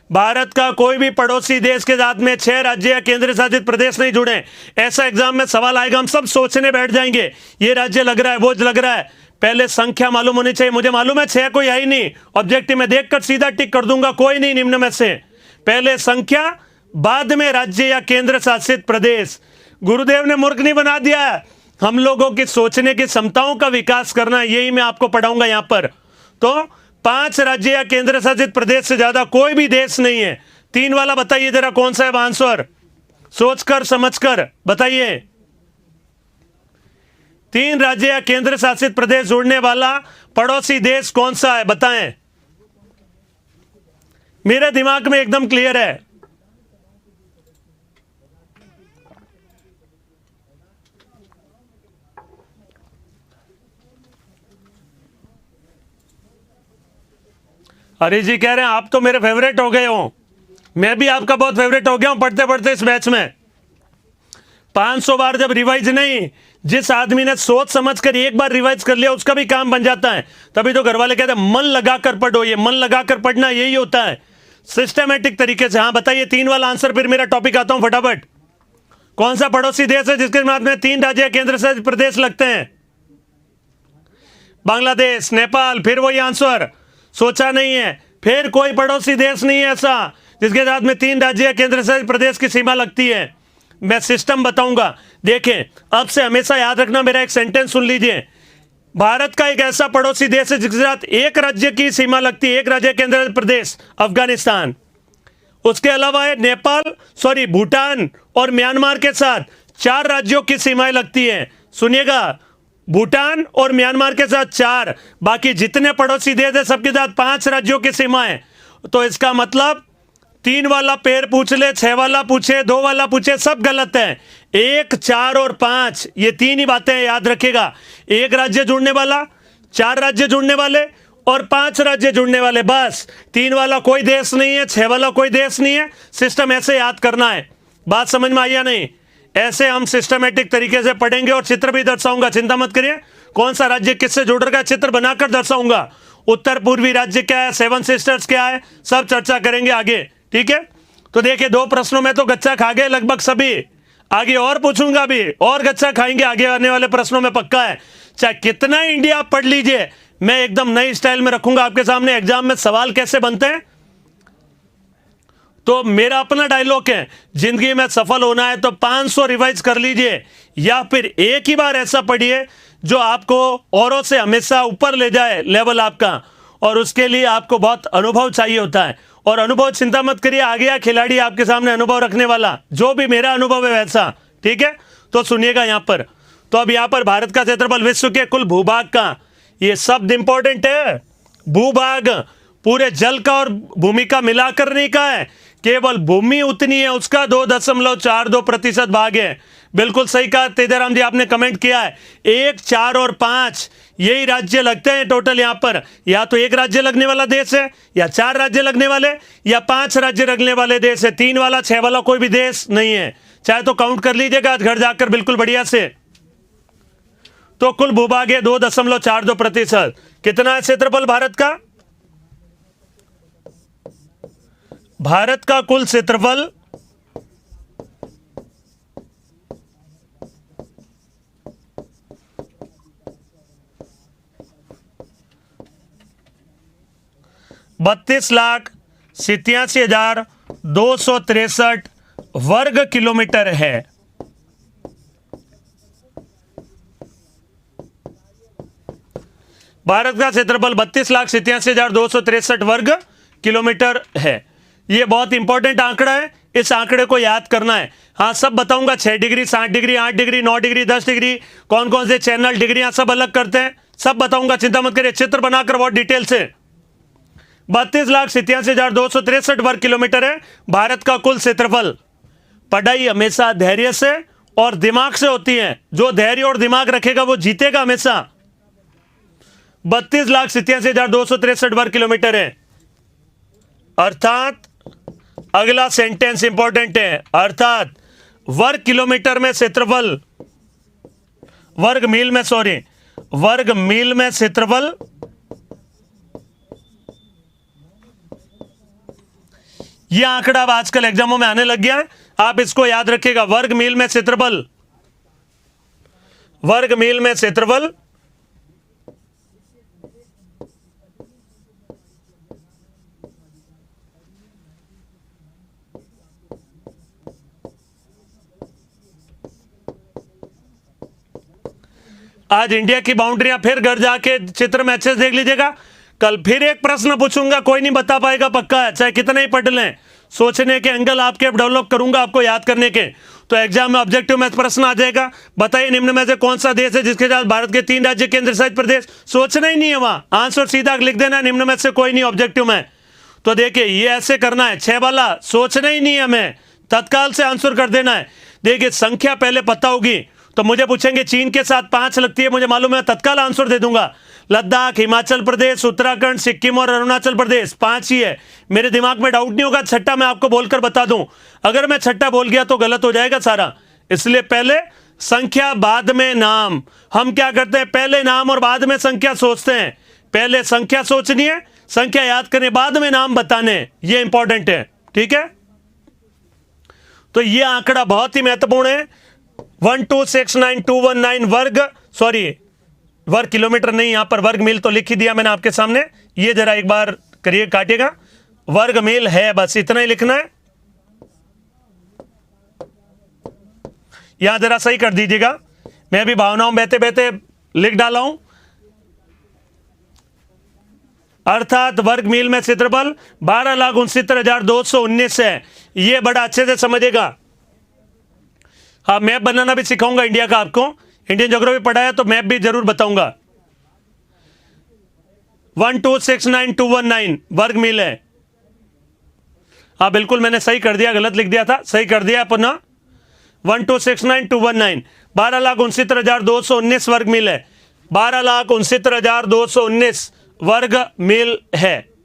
भारत का कोई भी पड़ोसी देश के साथ में 6 राज्य या केंद्र शासित प्रदेश नहीं जुड़े। ऐसा एग्जाम में सवाल आएगा, हम सब सोचने बैठ जाएंगे, ये राज्य लग रहा है, वो लग रहा है। पहले संख्या मालूम होनी चाहिए। मुझे मालूम है 6 कोई है ही नहीं, ऑब्जेक्टिव में देखकर सीधा टिक कर दूंगा, कोई नहीं निम्न में से। पहले संख्या, बाद में राज्य या केंद्र शासित प्रदेश। गुरुदेव ने मूर्ख नहीं बना दिया है, हम लोगों की सोचने की क्षमताओं का विकास करना, यही मैं आपको पढ़ाऊंगा यहां पर। तो 5 राज्य या केंद्र शासित प्रदेश से ज्यादा कोई भी देश नहीं है। 3 वाला बताइए जरा कौन सा है आंसर, सोचकर समझकर बताइए। 3 राज्य या केंद्र शासित प्रदेश जोड़ने वाला पड़ोसी देश कौन सा है, बताएं। मेरे दिमाग में एकदम क्लियर है। हरी जी कह रहे हैं आप तो मेरे फेवरेट हो गए हो। मैं भी आपका बहुत फेवरेट हो गया हूं पढ़ते पढ़ते इस मैच में। 500 बार जब रिवाइज नहीं, जिस आदमी ने सोच समझ कर एक बार रिवाइज कर लिया उसका भी काम बन जाता है। तभी तो घर वाले कहते हैं मन लगाकर पढ़ो, ये मन लगाकर पढ़ना यही होता है, सिस्टमेटिक तरीके से। हाँ बताइए 3 वाला आंसर, फिर मेरा टॉपिक आता हूं फटाफट। कौन सा पड़ोसी देश है जिसके साथ में 3 राज्य केंद्र शासित प्रदेश लगते हैं? बांग्लादेश, नेपाल, फिर वही आंसर, सोचा नहीं है। फिर कोई पड़ोसी देश नहीं है ऐसा जिसके साथ में 3 राज्य या केंद्र शासित प्रदेश की सीमा लगती है। मैं सिस्टम बताऊंगा, देखें अब से हमेशा याद रखना। मेरा एक सेंटेंस सुन लीजिए। भारत का एक ऐसा पड़ोसी देश है जिसके साथ एक राज्य की सीमा लगती है, एक राज्य केंद्र शासित प्रदेश, अफगानिस्तान। उसके अलावा है नेपाल, भूटान और म्यांमार के साथ 4 राज्यों की सीमाएं लगती हैं। सुनिएगा, भूटान और म्यांमार के साथ 4, बाकी जितने पड़ोसी देश है सबके साथ 5 राज्यों की सीमाएं। तो इसका मतलब 3 वाला पेड़ पूछ ले, 6 वाला पूछे, 2 वाला पूछे, सब गलत है। 1, 4 और 5 ये 3 ही बातें याद रखेगा। 1 राज्य जुड़ने वाला, 4 राज्य जुड़ने वाले और 5 राज्य जुड़ने वाले, बस। 3 वाला कोई देश नहीं है, 6 वाला कोई देश नहीं है। सिस्टम ऐसे याद करना है। बात समझ में आई या नहीं? ऐसे हम सिस्टमेटिक तरीके से पढ़ेंगे और चित्र भी दर्शाऊंगा, चिंता मत करिए। कौन सा राज्य किससे जुड़ रहा है चित्र बनाकर दर्शाऊंगा। उत्तर पूर्वी राज्य क्या है, 7 सिस्टर्स क्या है, सब चर्चा करेंगे आगे, ठीक है। तो देखिए 2 प्रश्नों में तो गच्चा खा गए लगभग सभी, आगे और पूछूंगा भी और गच्चा खाएंगे आगे आने वाले प्रश्नों में, पक्का है। चाहे कितना इंडिया आप पढ़ लीजिए, मैं एकदम नई स्टाइल में रखूंगा आपके सामने एग्जाम में सवाल कैसे बनते हैं। तो मेरा अपना डायलॉग है, जिंदगी में सफल होना है तो 500 रिवाइज कर लीजिए, या फिर एक ही बार ऐसा पढ़िए जो आपको औरों से हमेशा ऊपर ले जाए लेवल आपका। और उसके लिए आपको बहुत अनुभव चाहिए होता है। और अनुभव चिंता मत करिए, आ गया खिलाड़ी आपके सामने अनुभव रखने वाला, जो भी मेरा अनुभव है वैसा, ठीक है। तो सुनिएगा यहां पर। तो अब यहां पर भारत का क्षेत्रफल विश्व के कुल भूभाग का, ये शब्द इंपॉर्टेंट है। भूभाग पूरे जल का और भूमि का मिलाकर नहीं का है, केवल भूमि उतनी है उसका 2.42% भाग है। बिल्कुल सही कहा तेजाराम जी, आपने कमेंट किया है। 1, 4 और 5 यही राज्य लगते हैं टोटल यहां पर। या तो 1 राज्य लगने वाला देश है, या 4 राज्य लगने वाले, या 5 राज्य लगने वाले देश है। 3 वाला 6 वाला कोई भी देश नहीं है। चाहे तो काउंट कर लीजिएगा आज घर जाकर बिल्कुल बढ़िया से। तो कुल भूभाग है 2.42%। कितना है क्षेत्रफल भारत का? भारत का कुल क्षेत्रफल 32,87,263 वर्ग किलोमीटर है। भारत का क्षेत्रफल 32,87,263 वर्ग किलोमीटर है। यह बहुत इंपॉर्टेंट आंकड़ा है, इस आंकड़े को याद करना है। हाँ सब बताऊंगा, 6 degree, 7 degree, 8 degree, 9 degree, 10 degree, कौन कौन से चैनल डिग्रियां सब अलग करते हैं, सब बताऊंगा, चिंता मत करिए। चित्र बनाकर बहुत डिटेल से। 32,87,263 वर्ग किलोमीटर है भारत का कुल क्षेत्रफल। पढ़ाई हमेशा धैर्य से और दिमाग से होती है। जो धैर्य और दिमाग रखेगा वो जीतेगा हमेशा। 32,87,263 वर्ग किलोमीटर है। अर्थात अगला सेंटेंस इंपॉर्टेंट है, अर्थात वर्ग किलोमीटर में क्षेत्रफल, वर्ग मील में क्षेत्रफल यह आंकड़ा अब आजकल एग्जामों में आने लग गया है, आप इसको याद रखिएगा। वर्ग मील में क्षेत्रफल, वर्ग मील में क्षेत्रफल आज इंडिया की बाउंड्रियां फिर घर जाके चित्र में अच्छे से देख लीजिएगा। कल फिर एक प्रश्न पूछूंगा, कोई नहीं बता पाएगा पक्का है, चाहे कितने ही पढ़ लें। सोचने के एंगल आपके डेवलप करूंगा आपको याद करने के। तो एग्जाम में ऑब्जेक्टिव में प्रश्न आ जाएगा, बताइए निम्न में से कौन सा देश है जिसके साथ भारत के 3 राज्य केंद्र शासित प्रदेश। सोचना ही नहीं है, वहां आंसर सीधा लिख देना, निम्न में से कोई नहीं ऑब्जेक्टिव में। तो देखिए ये ऐसे करना है, 6 वाला सोचना ही नहीं है, हमें तत्काल से आंसर कर देना है। देखिए संख्या पहले पता होगी तो मुझे पूछेंगे चीन के साथ 5 लगती है, मुझे मालूम है, तत्काल आंसर दे दूंगा। लद्दाख, हिमाचल प्रदेश, उत्तराखंड, सिक्किम और अरुणाचल प्रदेश 5 ही है। मेरे दिमाग में डाउट नहीं होगा, छठा मैं आपको बोलकर बता दूं। अगर मैं छठा बोल गया तो गलत हो जाएगा सारा, इसलिए पहले संख्या बाद में नाम। हम क्या करते हैं, पहले नाम और बाद में संख्या सोचते हैं। पहले संख्या सोचनी है, संख्या याद करने, बाद में नाम बताने, ये इंपॉर्टेंट है, ठीक है। तो ये आंकड़ा बहुत ही महत्वपूर्ण है। 1269219 वर्ग किलोमीटर नहीं, यहां पर वर्ग मील तो लिख ही दिया मैंने आपके सामने। ये जरा एक बार करिए, काटिएगा, वर्ग मील है, बस इतना ही लिखना है। यहां जरा सही कर दीजिएगा, मैं भी भावनाओं बहते बहते लिख डाला हूं। अर्थात वर्ग मील में क्षेत्रफल 12,69,219 है। ये बड़ा अच्छे से समझेगा। हाँ, मैप बनाना भी सिखाऊंगा इंडिया का आपको, इंडियन ज्योग्राफी पढ़ाया तो मैप भी जरूर बताऊंगा। 1269219 वर्ग मील है। हाँ बिल्कुल, मैंने सही कर दिया, गलत लिख दिया था, सही कर दिया पुनः। 1269219 12,69,219 वर्ग मील है। 12,69,219 वर्ग मील है।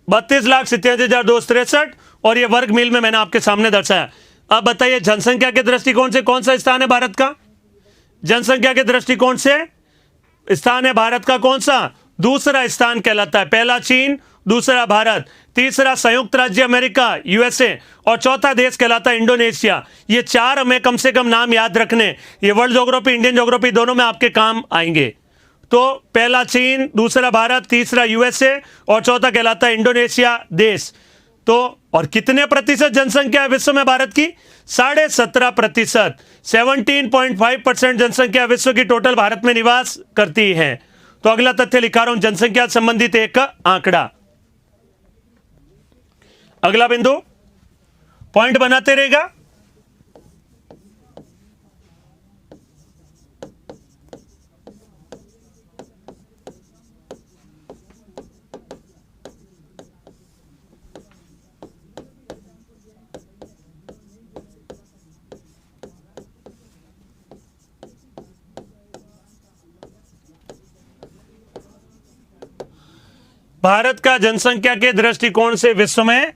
बत्तीस लाख 87,263 और ये वर्ग मील में मैंने आपके सामने दर्शाया। अब बताइए जनसंख्या के दृष्टिकोण से कौन सा स्थान है भारत का? जनसंख्या के दृष्टिकोण से स्थान है भारत का कौन सा? दूसरा स्थान कहलाता है। पहला चीन, दूसरा भारत, तीसरा संयुक्त राज्य अमेरिका यूएसए और चौथा देश कहलाता है इंडोनेशिया। ये 4 हमें कम से कम नाम याद रखने, ये वर्ल्ड ज्योग्राफी, इंडियन ज्योग्राफी दोनों में आपके काम आएंगे। तो पहला चीन, दूसरा भारत, तीसरा यूएसए और चौथा कहलाता है इंडोनेशिया देश। तो और कितने प्रतिशत जनसंख्या है विश्व में भारत की? 17.5%। 17.5% जनसंख्या विश्व की टोटल भारत में निवास करती है। तो अगला तथ्य लिखा रहा हूं, जनसंख्या संबंधित एक आंकड़ा। अगला बिंदु पॉइंट बनाते रहेगा। भारत का जनसंख्या के दृष्टिकोण से विश्व में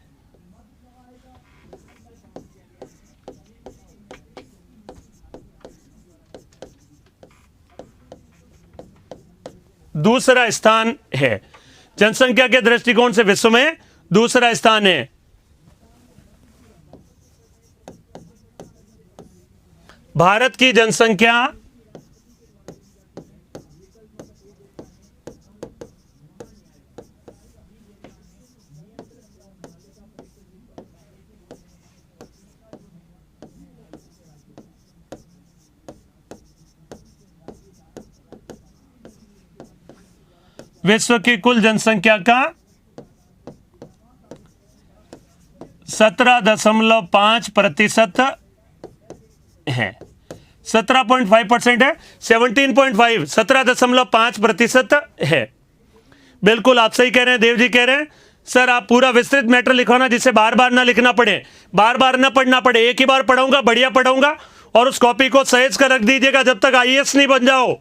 दूसरा स्थान है। जनसंख्या के दृष्टिकोण से विश्व में दूसरा स्थान है। भारत की जनसंख्या विश्व की कुल जनसंख्या का 17.5% है। 17.5% है, 17.5, 17.5% है। बिल्कुल आप सही कह रहे हैं, देव जी कह रहे हैं। सर आप पूरा विस्तृत मैटर लिखो ना, जिसे बार बार ना लिखना पड़े, बार बार ना पढ़ना पड़े। एक ही बार पढ़ाऊंगा, बढ़िया पढ़ाऊंगा और उस कॉपी को सहेज कर रख दीजिएगा। जब तक आईएएस नहीं बन जाओ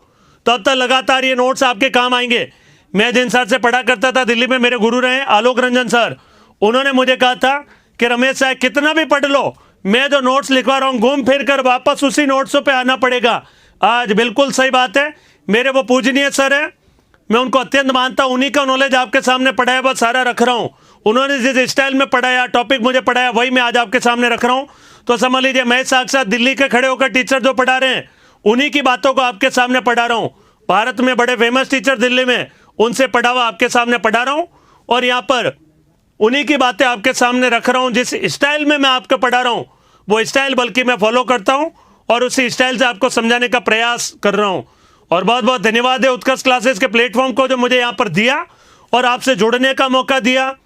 तब तक लगातार ये नोट्स आपके काम आएंगे। मैं जिन सर से पढ़ा करता था दिल्ली में, मेरे गुरु रहे आलोक रंजन सर, उन्होंने मुझे कहा था कि रमेश साहब कितना भी पढ़ लो, मैं जो नोट्स लिखवा रहा हूँ घूम फिर कर वापस उसी नोट्सों पे आना पड़ेगा। आज बिल्कुल सही बात है। मेरे वो पूजनीय सर है, मैं उनको अत्यंत मानता हूँ। उन्हीं का नॉलेज आपके सामने पढ़ाया बस सारा रख रहा हूँ। उन्होंने जिस स्टाइल में पढ़ाया, टॉपिक मुझे पढ़ाया, वही मैं आज आपके सामने रख रहा हूँ। तो समझ लीजिए मैं साक्षात दिल्ली के खड़े होकर टीचर जो पढ़ा रहे हैं उन्हीं की बातों को आपके सामने पढ़ा रहा हूँ। भारत में बड़े फेमस टीचर दिल्ली में, उनसे पढ़ा हुआ आपके सामने पढ़ा रहा हूँ और यहाँ पर उन्हीं की बातें आपके सामने रख रहा हूँ। जिस स्टाइल में मैं आपको पढ़ा रहा हूँ वो स्टाइल बल्कि मैं फॉलो करता हूँ और उसी स्टाइल से आपको समझाने का प्रयास कर रहा हूँ। और बहुत बहुत धन्यवाद है उत्कर्ष क्लासेस के प्लेटफॉर्म को जो मुझे यहाँ पर दिया और आपसे जुड़ने का मौका दिया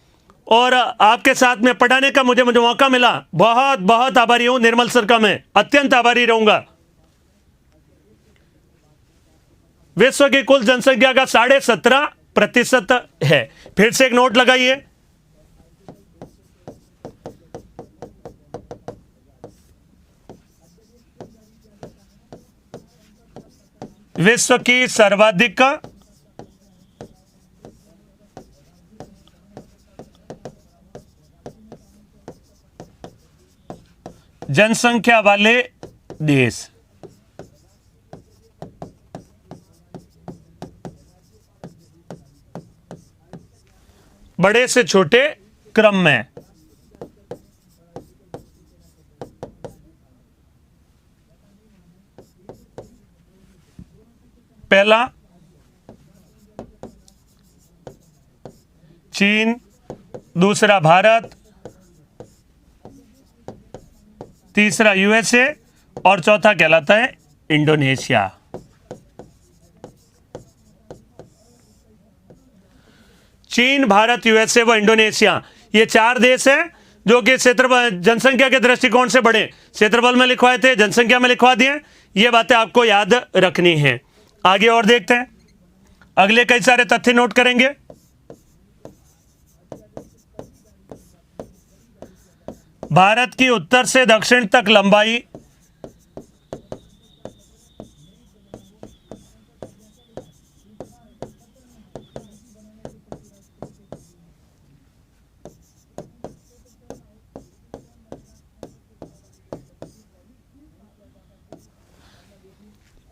और आपके साथ में पढ़ाने का मुझे मौका मिला। बहुत बहुत आभारी हूँ निर्मल सर का, मैं अत्यंत आभारी रहूंगा। विश्व की कुल जनसंख्या का 17.5% है। फिर से एक नोट लगाइए। विश्व की सर्वाधिक जनसंख्या वाले देश, बड़े से छोटे क्रम में। पहला चीन, दूसरा भारत, तीसरा यूएसए और चौथा कहलाता है इंडोनेशिया। चीन, भारत, यूएसए व इंडोनेशिया, ये 4 देश हैं जो कि क्षेत्रफल जनसंख्या के दृष्टिकोण से बड़े। क्षेत्रफल में लिखवाए थे, जनसंख्या में लिखवा दिए। ये बातें आपको याद रखनी है। आगे और देखते हैं, अगले कई सारे तथ्य नोट करेंगे। भारत की उत्तर से दक्षिण तक लंबाई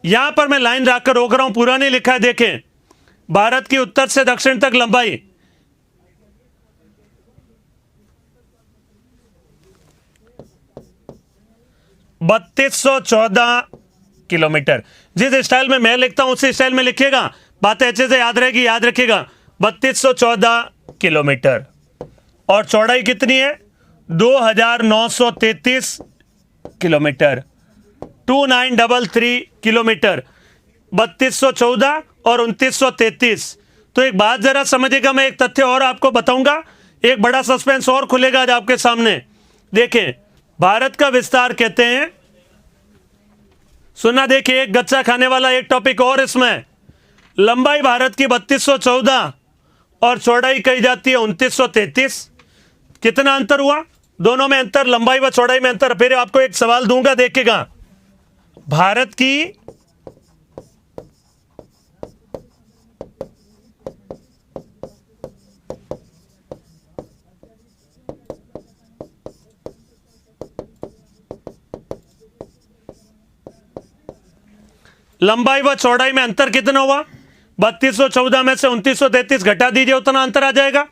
यहां पर मैं लाइन रखकर रोक रहा हूं, पूरा नहीं लिखा है। देखें, भारत की उत्तर से दक्षिण तक लंबाई 3214 किलोमीटर। जिस स्टाइल में मैं लिखता हूं उसी स्टाइल में लिखिएगा, बातें अच्छे से याद रहेगी। याद रखिएगा 3214 किलोमीटर। और चौड़ाई कितनी है? 2933 किलोमीटर, 2933 किलोमीटर। 3214 और 2933। तो एक बात जरा समझिएगा, मैं एक तथ्य और आपको बताऊंगा, एक बड़ा सस्पेंस और खुलेगा आज आपके सामने। देखें, भारत का विस्तार कहते हैं, सुना, देखिए एक गच्चा खाने वाला एक टॉपिक और इसमें। लंबाई भारत की 3214 और चौड़ाई कही जाती है 2933। कितना अंतर हुआ दोनों में? अंतर, लंबाई व चौड़ाई में अंतर। फिर आपको एक सवाल दूंगा, देखिएगा। भारत की लंबाई व चौड़ाई में अंतर कितना हुआ? 3214 में से 2933 घटा दीजिए, उतना अंतर आ जाएगा।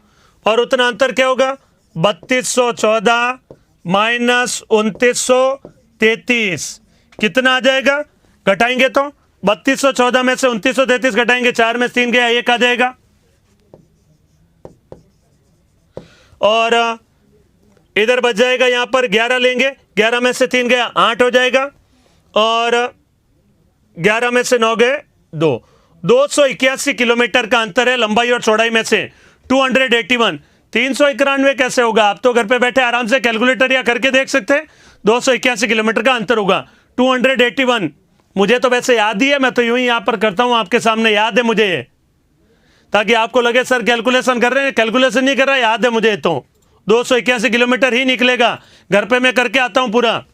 और उतना अंतर क्या होगा? 3214 माइनस 2933 कितना आ जाएगा? घटाएंगे तो 3214 में से 2933 घटाएंगे, 4 में 3 गया, 1 आ जाएगा। और इधर बच जाएगा, यहां पर 11 लेंगे, 11 में से 3 गया, 8 हो जाएगा। और 11 में से 9 गए, 2। 281 किलोमीटर का अंतर है लंबाई और चौड़ाई में से। 281, 391 कैसे होगा? आप तो घर पे बैठे आराम से कैलकुलेटर या करके देख सकते हैं। 281 किलोमीटर का अंतर होगा। 281 मुझे तो वैसे याद ही है, मैं तो यूं ही यहां पर करता हूं आपके सामने, याद है मुझे ये, ताकि आपको लगे सर कैलकुलेशन कर रहे हैं। कैलकुलेशन नहीं कर रहा, याद है मुझे। तो 281 किलोमीटर ही निकलेगा, घर पे मैं करके आता हूं पूरा।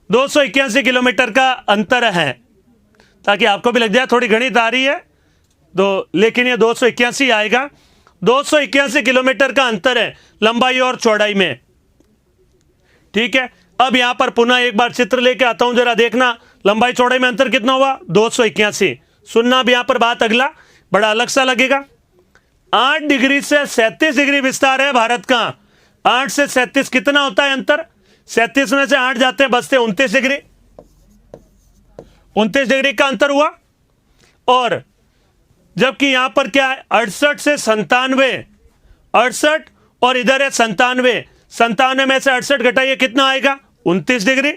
281 किलोमीटर का अंतर है, ताकि आपको भी लग जाए थोड़ी गणित आ रही है तो, लेकिन ये 281 आएगा। 281 किलोमीटर का अंतर है लंबाई और चौड़ाई में। ठीक है, अब यहां पर पुनः एक बार चित्र लेके आता हूं, जरा देखना लंबाई चौड़ाई में अंतर कितना हुआ, 281। सुनना अब यहां पर बात, अगला बड़ा अलग सा लगेगा। 8 डिग्री से 37 डिग्री विस्तार है भारत का। 8 से 37 कितना होता है अंतर, 37 में से 8 जाते हैं, बचते 29 डिग्री। 29 डिग्री का अंतर हुआ। और जबकि यहां पर क्या है, 68 से 97, 68 और इधर है 97, 97 में से 68 घटाइए कितना आएगा, 29 डिग्री।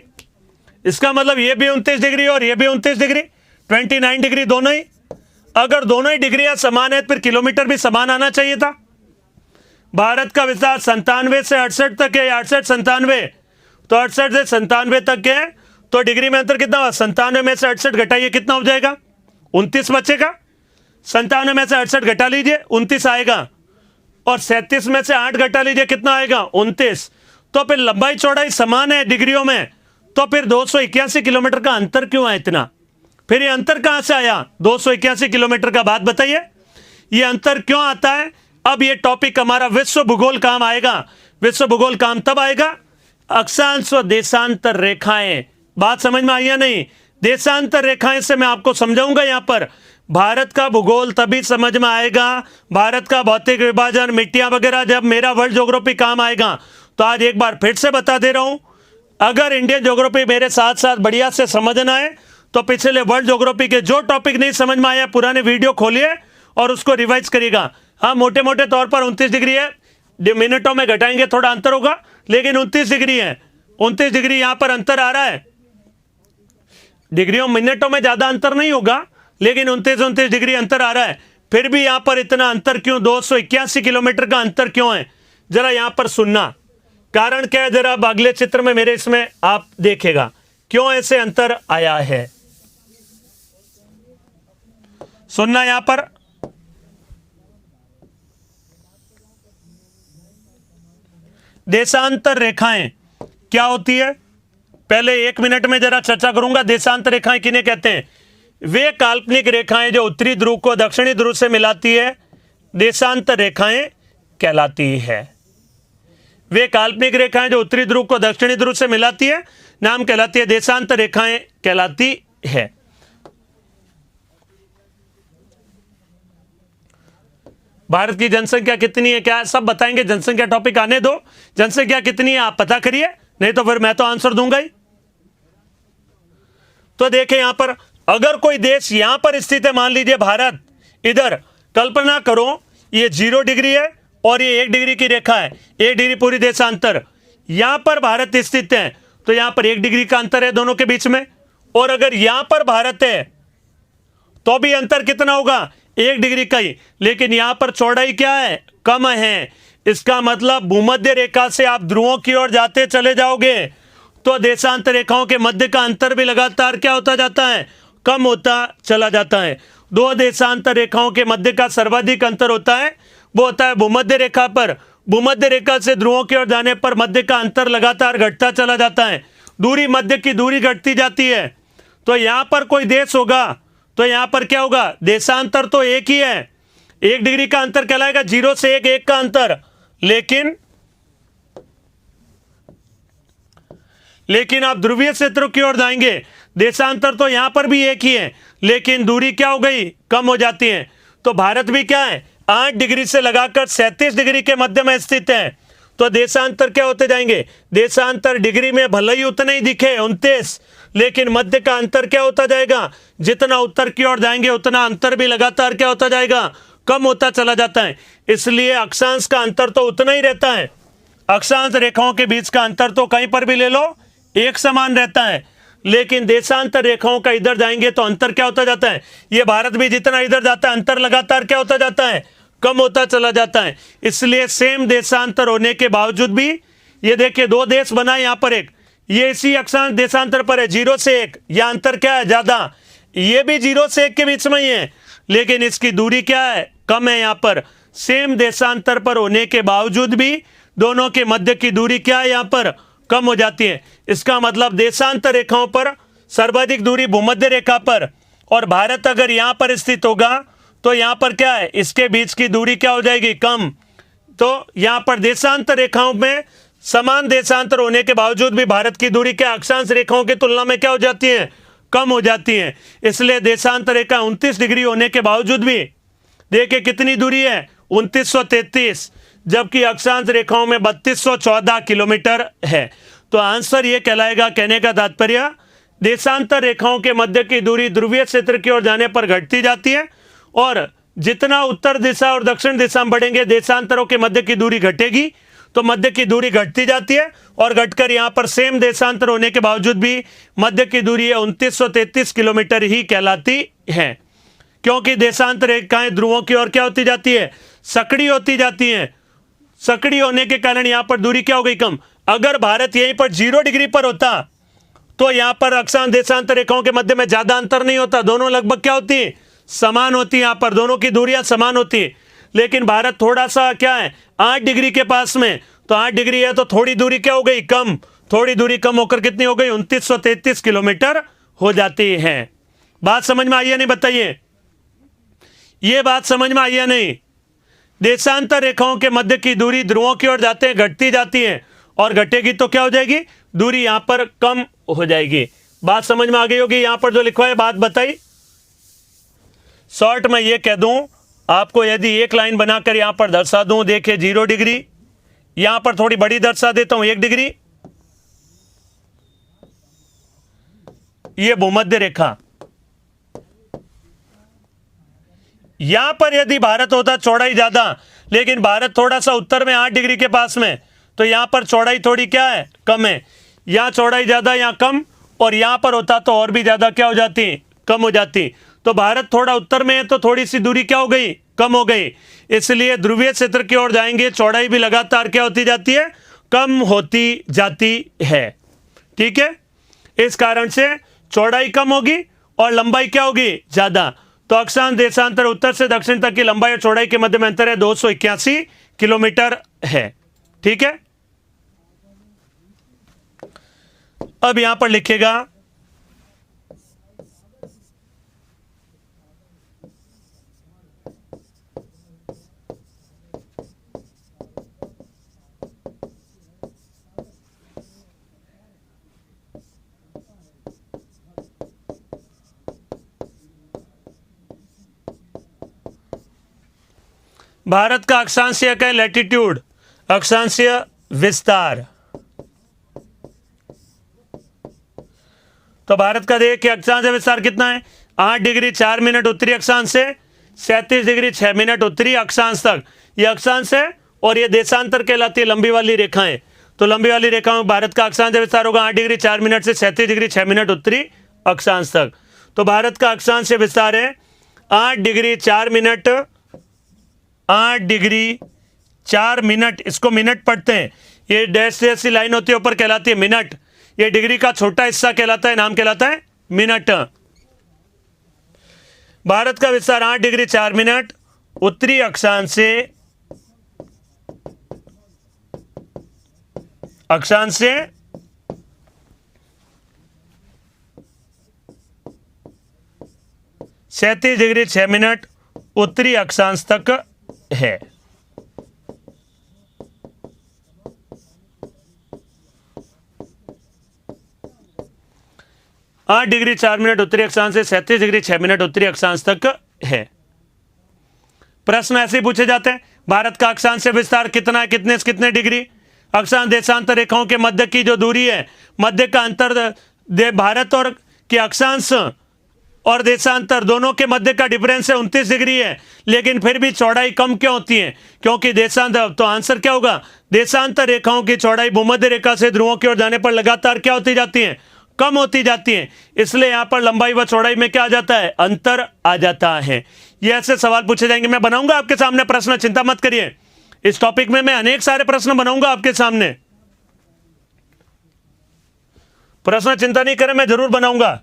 इसका मतलब ये भी 29 डिग्री और ये भी 29 डिग्री, 29 डिग्री दोनों ही। अगर दोनों ही डिग्रियां समान है, फिर किलोमीटर भी समान आना चाहिए था। भारत का विस्तार 97 से 68 तक है, 68 97, तो 68 से 97 तक है, तो डिग्री में अंतर कितना हुआ, 97 में से 68 घटाइए कितना हो जाएगा, 29 बचेगा। 97 में से 68 घटा लीजिए 29 आएगा, और 37 में से 8 घटा लीजिए कितना आएगा, 29। तो फिर लंबाई चौड़ाई समान है डिग्रियों में, तो फिर 281 किलोमीटर का अंतर क्यों है इतना। फिर ये अंतर कहां से आया 281 किलोमीटर का, बात बताइए, ये अंतर क्यों आता है। अब ये टॉपिक हमारा विश्व भूगोल काम आएगा। विश्व भूगोल काम तब आएगा, अक्षांश व देशांतर रेखाएं, बात समझ में आई या नहीं। देशांतर रेखाएं से मैं आपको समझाऊंगा। यहां पर भारत का भूगोल तभी समझ में आएगा, भारत का भौतिक विभाजन, मिट्टियां वगैरह, जब मेरा वर्ल्ड ज्योग्राफी काम आएगा। तो आज एक बार फिर से बता दे रहा हूं, अगर इंडियन ज्योग्राफी मेरे साथ साथ बढ़िया से समझना है तो पिछले वर्ल्ड ज्योग्राफी के जो टॉपिक नहीं समझ में आया, पुराने वीडियो खोलिए और उसको रिवाइज करिएगा। हाँ, मोटे मोटे तौर पर 29 डिग्री है, मिनटों में घटाएंगे थोड़ा अंतर होगा, लेकिन 29 डिग्री है। 29 डिग्री यहां पर अंतर आ रहा है, डिग्रियों मिनटों में ज्यादा अंतर नहीं होगा, लेकिन 29 डिग्री अंतर आ रहा है। फिर भी यहां पर इतना अंतर क्यों, 281 किलोमीटर का अंतर क्यों है, जरा यहां पर सुनना। कारण क्या है, जरा अब अगले चित्र में मेरे इसमें आप देखेगा क्यों ऐसे अंतर आया है। सुनना यहां पर, देशांतर रेखाएं क्या होती है, पहले 1 मिनट में जरा चर्चा करूंगा। देशांतर रेखाएं किन्हें कहते हैं, वे काल्पनिक रेखाएं जो उत्तरी ध्रुव को दक्षिणी ध्रुव से मिलाती है, देशांतर रेखाएं कहलाती है। वे काल्पनिक रेखाएं जो उत्तरी ध्रुव को दक्षिणी ध्रुव से मिलाती है, नाम कहलाती है, देशांतर रेखाएं कहलाती है। भारत की जनसंख्या कितनी है, क्या है, सब बताएंगे। जनसंख्या टॉपिक आने दो, जनसंख्या कितनी है आप पता करिए, नहीं तो फिर मैं तो आंसर दूंगा ही। तो देखें यहां पर, अगर कोई देश यहां पर स्थित है, मान लीजिए भारत, इधर कल्पना करो ये 0 डिग्री है और ये 1 डिग्री की रेखा है, 1 डिग्री पूरी देशांतर, यहां पर भारत स्थित है, तो यहां पर 1 डिग्री का अंतर है दोनों के बीच में। और अगर यहां पर भारत है तो भी अंतर कितना होगा, 1 डिग्री का ही, लेकिन यहां पर चौड़ाई क्या है, कम है। इसका मतलब भूमध्य रेखा से आप ध्रुवों की ओर जाते चले जाओगे तो देशांतर रेखाओं के मध्य का अंतर भी लगातार क्या होता जाता है, कम होता चला जाता है। 2 देशांतर रेखाओं के मध्य का सर्वाधिक अंतर होता है, वो होता है भूमध्य रेखा पर। भूमध्य रेखा से ध्रुवों की ओर जाने पर मध्य का अंतर लगातार घटता चला जाता है, दूरी, मध्य की दूरी घटती जाती है। तो यहां पर कोई देश होगा तो यहां पर क्या होगा, देशांतर तो एक ही है, 1 डिग्री का अंतर कहलाएगा, 0 से 1 का अंतर। लेकिन आप ध्रुवीय क्षेत्रों की ओर जाएंगे, देशांतर तो यहां पर भी एक ही है, लेकिन दूरी क्या हो गई, कम हो जाती है। तो भारत भी क्या है, 8 डिग्री से लगाकर 37 डिग्री के मध्य में स्थित है, तो देशांतर क्या होते जाएंगे, देशांतर डिग्री में भले ही उतने ही दिखे 29, लेकिन मध्य का अंतर क्या होता जाएगा, जितना उत्तर की ओर जाएंगे उतना अंतर भी लगातार क्या होता जाएगा, कम होता चला जाता है। इसलिए अक्षांश का अंतर तो उतना ही रहता है, अक्षांश रेखाओं के बीच का अंतर तो कहीं पर भी ले लो एक समान रहता है, लेकिन देशांतर रेखाओं का इधर जाएंगे तो अंतर क्या होता जाता है, ये भारत भी जितना इधर जाता है अंतर लगातार क्या होता जाता है, कम होता चला जाता है। इसलिए सेम देशांतर होने के बावजूद भी ये देखिए 2 देश बना यहां पर, एक ये इसी अक्षांश देशांतर पर है 0 से 1, यह अंतर क्या है ज्यादा, ये भी 0 से 1 के बीच में ही है, लेकिन इसकी दूरी क्या है, कम है। यहां पर सेम देशांतर पर होने के बावजूद भी दोनों के मध्य की दूरी क्या है, यहां पर कम हो जाती है। इसका मतलब देशांतर रेखाओं पर सर्वाधिक दूरी भूमध्य रेखा पर, और भारत अगर यहां पर स्थित होगा तो यहां पर क्या है, इसके बीच की दूरी क्या हो जाएगी, कम। तो यहां पर देशांतर रेखाओं में समान देशांतर होने के बावजूद भी भारत की दूरी क्या अक्षांश रेखाओं की तुलना में क्या हो जाती है, कम हो जाती है। इसलिए देशांतर रेखा 29 डिग्री होने के बावजूद भी देखिए कितनी दूरी है, 2933, जबकि अक्षांश रेखाओं में 3214 किलोमीटर है। तो आंसर ये कहलाएगा, कहने का तात्पर्य देशांतर रेखाओं के मध्य की दूरी ध्रुवीय क्षेत्र की ओर जाने पर घटती जाती है, और जितना उत्तर दिशा और दक्षिण दिशा में बढ़ेंगे देशांतरों के मध्य की दूरी घटेगी, तो मध्य की दूरी घटती जाती है, और घटकर यहां पर सेम देशांतर होने के बावजूद भी मध्य की दूरी 2933 किलोमीटर ही कहलाती है, क्योंकि देशांतर रेखाएं ध्रुवों की ओर क्या होती जाती है, सकड़ी होती जाती हैं। सकड़ी होने के कारण यहां पर दूरी क्या हो गई, कम। अगर भारत यहीं पर 0 डिग्री पर होता तो यहां पर अक्षांश देशांतर रेखाओं के मध्य में ज्यादा अंतर नहीं होता, दोनों लगभग क्या होती है, समान होती है, यहां पर दोनों की दूरियां समान होती है। लेकिन भारत थोड़ा सा क्या है, 8 डिग्री के पास में, तो 8 डिग्री है तो थोड़ी दूरी क्या हो गई, कम। थोड़ी दूरी कम होकर कितनी हो गई, 2933 किलोमीटर हो जाती है। बात समझ में आई है नहीं, बताइए, ये बात समझ में आई है नहीं। देशांतर रेखाओं के मध्य की दूरी ध्रुवों की ओर जाते हैं घटती जाती है, और घटेगी तो क्या हो जाएगी, दूरी यहां पर कम हो जाएगी। बात समझ में आ गई होगी। यहां पर जो लिखा है बात बताई, शॉर्ट में ये कह दूं आपको, यदि एक लाइन बनाकर यहां पर दर्शा दूं, देखिए 0 डिग्री, यहां पर थोड़ी बड़ी दर्शा देता हूं 1 डिग्री, ये भूमध्य रेखा। यहां पर यदि भारत होता चौड़ाई ज्यादा, लेकिन भारत थोड़ा सा उत्तर में 8 डिग्री के पास में, तो यहां पर चौड़ाई थोड़ी क्या है, कम है। यहां चौड़ाई ज्यादा, यहां कम, और यहां पर होता तो और भी ज्यादा क्या हो जाती, कम हो जाती। तो भारत थोड़ा उत्तर में है तो थोड़ी सी दूरी क्या हो गई, कम हो गई। इसलिए ध्रुवीय क्षेत्र की ओर जाएंगे, चौड़ाई भी लगातार क्या होती जाती है, कम होती जाती है। ठीक है, इस कारण से चौड़ाई कम होगी और लंबाई क्या होगी, ज्यादा। तो अक्षांश देशांतर उत्तर से दक्षिण तक की लंबाई और चौड़ाई के मध्य में अंतर है 281 किलोमीटर है। ठीक है, अब यहां पर लिखेगा भारत का अक्षांशीय का लैटिट्यूड, अक्षांशीय विस्तार। तो भारत का देखिए अक्षांशीय विस्तार कितना है, 8 डिग्री 4 मिनट उत्तरी अक्षांश से 37 डिग्री 6 मिनट उत्तरी अक्षांश तक, ये अक्षांश है, और ये देशांतर कहलाती है लंबी वाली रेखाएं। तो लंबी वाली रेखाओं में भारत का अक्षांशीय विस्तार होगा 8 डिग्री 4 मिनट से 37 डिग्री 6 मिनट उत्तरी अक्षांश तक। तो भारत का अक्षांशीय विस्तार है 8 डिग्री 4 मिनट, 8 डिग्री 4 मिनट, इसको मिनट पढ़ते हैं, ये डैश जैसी लाइन होती है ऊपर कहलाती है मिनट, ये डिग्री का छोटा हिस्सा कहलाता है, नाम कहलाता है मिनट। भारत का विस्तार 8 डिग्री 4 मिनट उत्तरी अक्षांश से 37 डिग्री 6 मिनट उत्तरी अक्षांश तक है। 8 डिग्री 4 मिनट उत्तरी अक्षांश से 37 डिग्री 6 मिनट उत्तरी अक्षांश तक है। प्रश्न ऐसे पूछे जाते हैं, भारत का अक्षांशीय विस्तार कितना है, कितने से कितने डिग्री। अक्षांश देशांतर रेखाओं के मध्य की जो दूरी है, मध्य का अंतर भारत और के अक्षांश और देशांतर दोनों के मध्य का डिफरेंस है 29 डिग्री है, लेकिन फिर भी चौड़ाई कम क्यों होती है, क्योंकि देशांतर, तो आंसर क्या होगा, देशांतर रेखाओं की चौड़ाई भूमध्य रेखा से ध्रुवों की ओर जाने पर लगातार क्या होती जाती है, कम होती जाती है। इसलिए यहां पर लंबाई व चौड़ाई में क्या आ जाता है, अंतर आ जाता है। ये ऐसे सवाल पूछे जाएंगे, मैं बनाऊंगा आपके सामने प्रश्न, चिंता मत करिए। इस टॉपिक में मैं अनेक सारे प्रश्न बनाऊंगा आपके सामने, प्रश्न चिंता नहीं करें, मैं जरूर बनाऊंगा।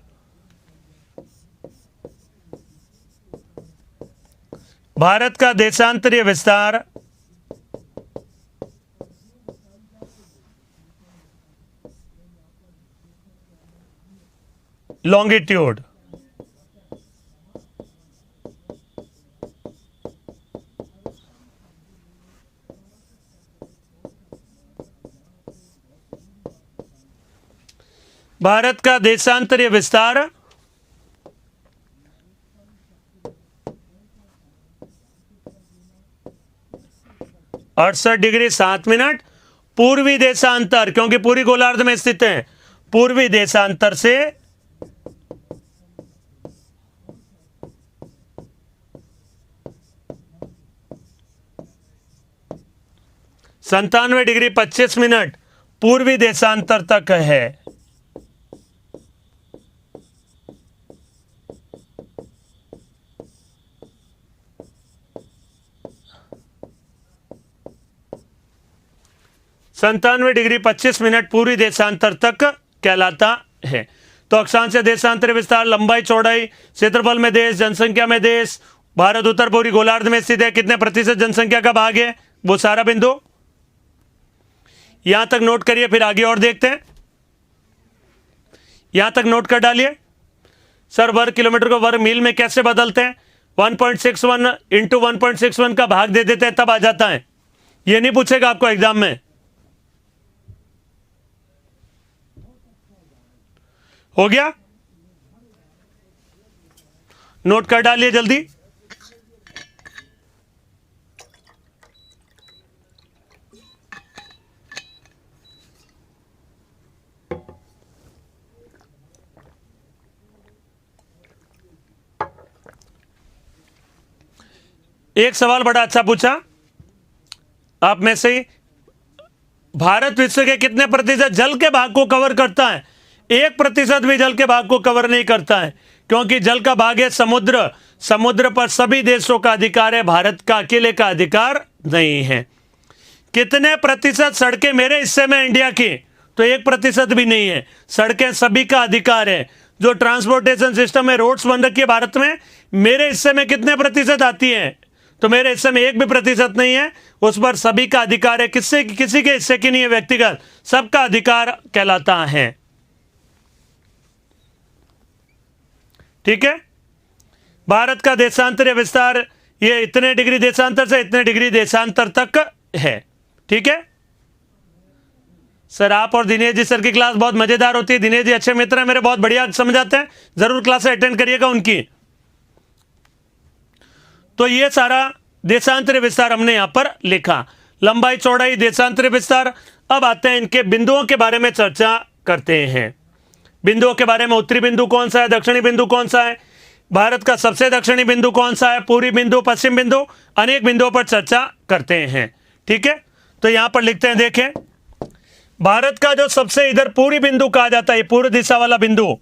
भारत का देशांतरीय विस्तार लॉन्गिट्यूड। भारत का देशांतरीय विस्तार 68 डिग्री 7 मिनट। पूर्वी देशांतर, क्योंकि पूरी गोलार्ध में स्थित है, पूर्वी देशांतर से 97 डिग्री 25 मिनट पूर्वी देशांतर तक है। संतानवे डिग्री 25 मिनट पूर्वी देशांतर तक कहलाता है। तो अक्षांश देशांतरीय विस्तार, लंबाई चौड़ाई, क्षेत्रफल में देश, जनसंख्या में देश, भारत उत्तर पूर्वी गोलार्ध में स्थित है, कितने प्रतिशत जनसंख्या का भाग है, वो सारा बिंदु यहां तक नोट करिए, फिर आगे और देखते हैं। यहां तक नोट कर डालिए। सर वर्ग किलोमीटर को वर्ग मील में कैसे बदलते हैं? 1.61 इंटू 1.61 का भाग दे देते हैं, तब आ जाता है। ये नहीं पूछेगा आपको एग्जाम में। हो गया? नोट कर डालिए जल्दी। एक सवाल बड़ा अच्छा पूछा आप में से ही, भारत विश्व के कितने प्रतिशत जल के भाग को कवर करता है? 1% भी जल के भाग को कवर नहीं करता है, क्योंकि जल का भाग है समुद्र। समुद्र पर सभी देशों का अधिकार है, भारत का अकेले का अधिकार नहीं है। कितने प्रतिशत सड़कें मेरे हिस्से में इंडिया की? तो 1% भी नहीं है। सड़कें सभी का अधिकार है। जो ट्रांसपोर्टेशन सिस्टम में रोड्स बन रखी है भारत में, मेरे हिस्से में कितने प्रतिशत आती है? तो मेरे हिस्से में 1% नहीं है। उस पर सभी का अधिकार है, किसी के हिस्से की नहीं है व्यक्तिगत, सबका अधिकार कहलाता है। ठीक है? भारत का देशांतरीय विस्तार ये इतने डिग्री देशांतर से इतने डिग्री देशांतर तक है। ठीक है सर, आप और दिनेश जी सर की क्लास बहुत मजेदार होती है। दिनेश जी अच्छे मित्र हैं मेरे, बहुत बढ़िया समझाते हैं, जरूर क्लास अटेंड करिएगा उनकी। तो ये सारा देशांतरीय विस्तार हमने यहां पर लिखा, लंबाई चौड़ाई देशांतरीय विस्तार। अब आते हैं इनके बिंदुओं के बारे में चर्चा करते हैं। बिंदुओं के बारे में, उत्तरी बिंदु कौन सा है, दक्षिणी बिंदु कौन सा है, भारत का सबसे दक्षिणी बिंदु कौन सा है, पूर्वी बिंदु, पश्चिम बिंदु, अनेक बिंदुओं पर चर्चा करते हैं। ठीक है, तो यहां पर लिखते हैं, देखें भारत का जो सबसे इधर पूर्वी बिंदु कहा जाता है, पूर्व दिशा वाला बिंदु,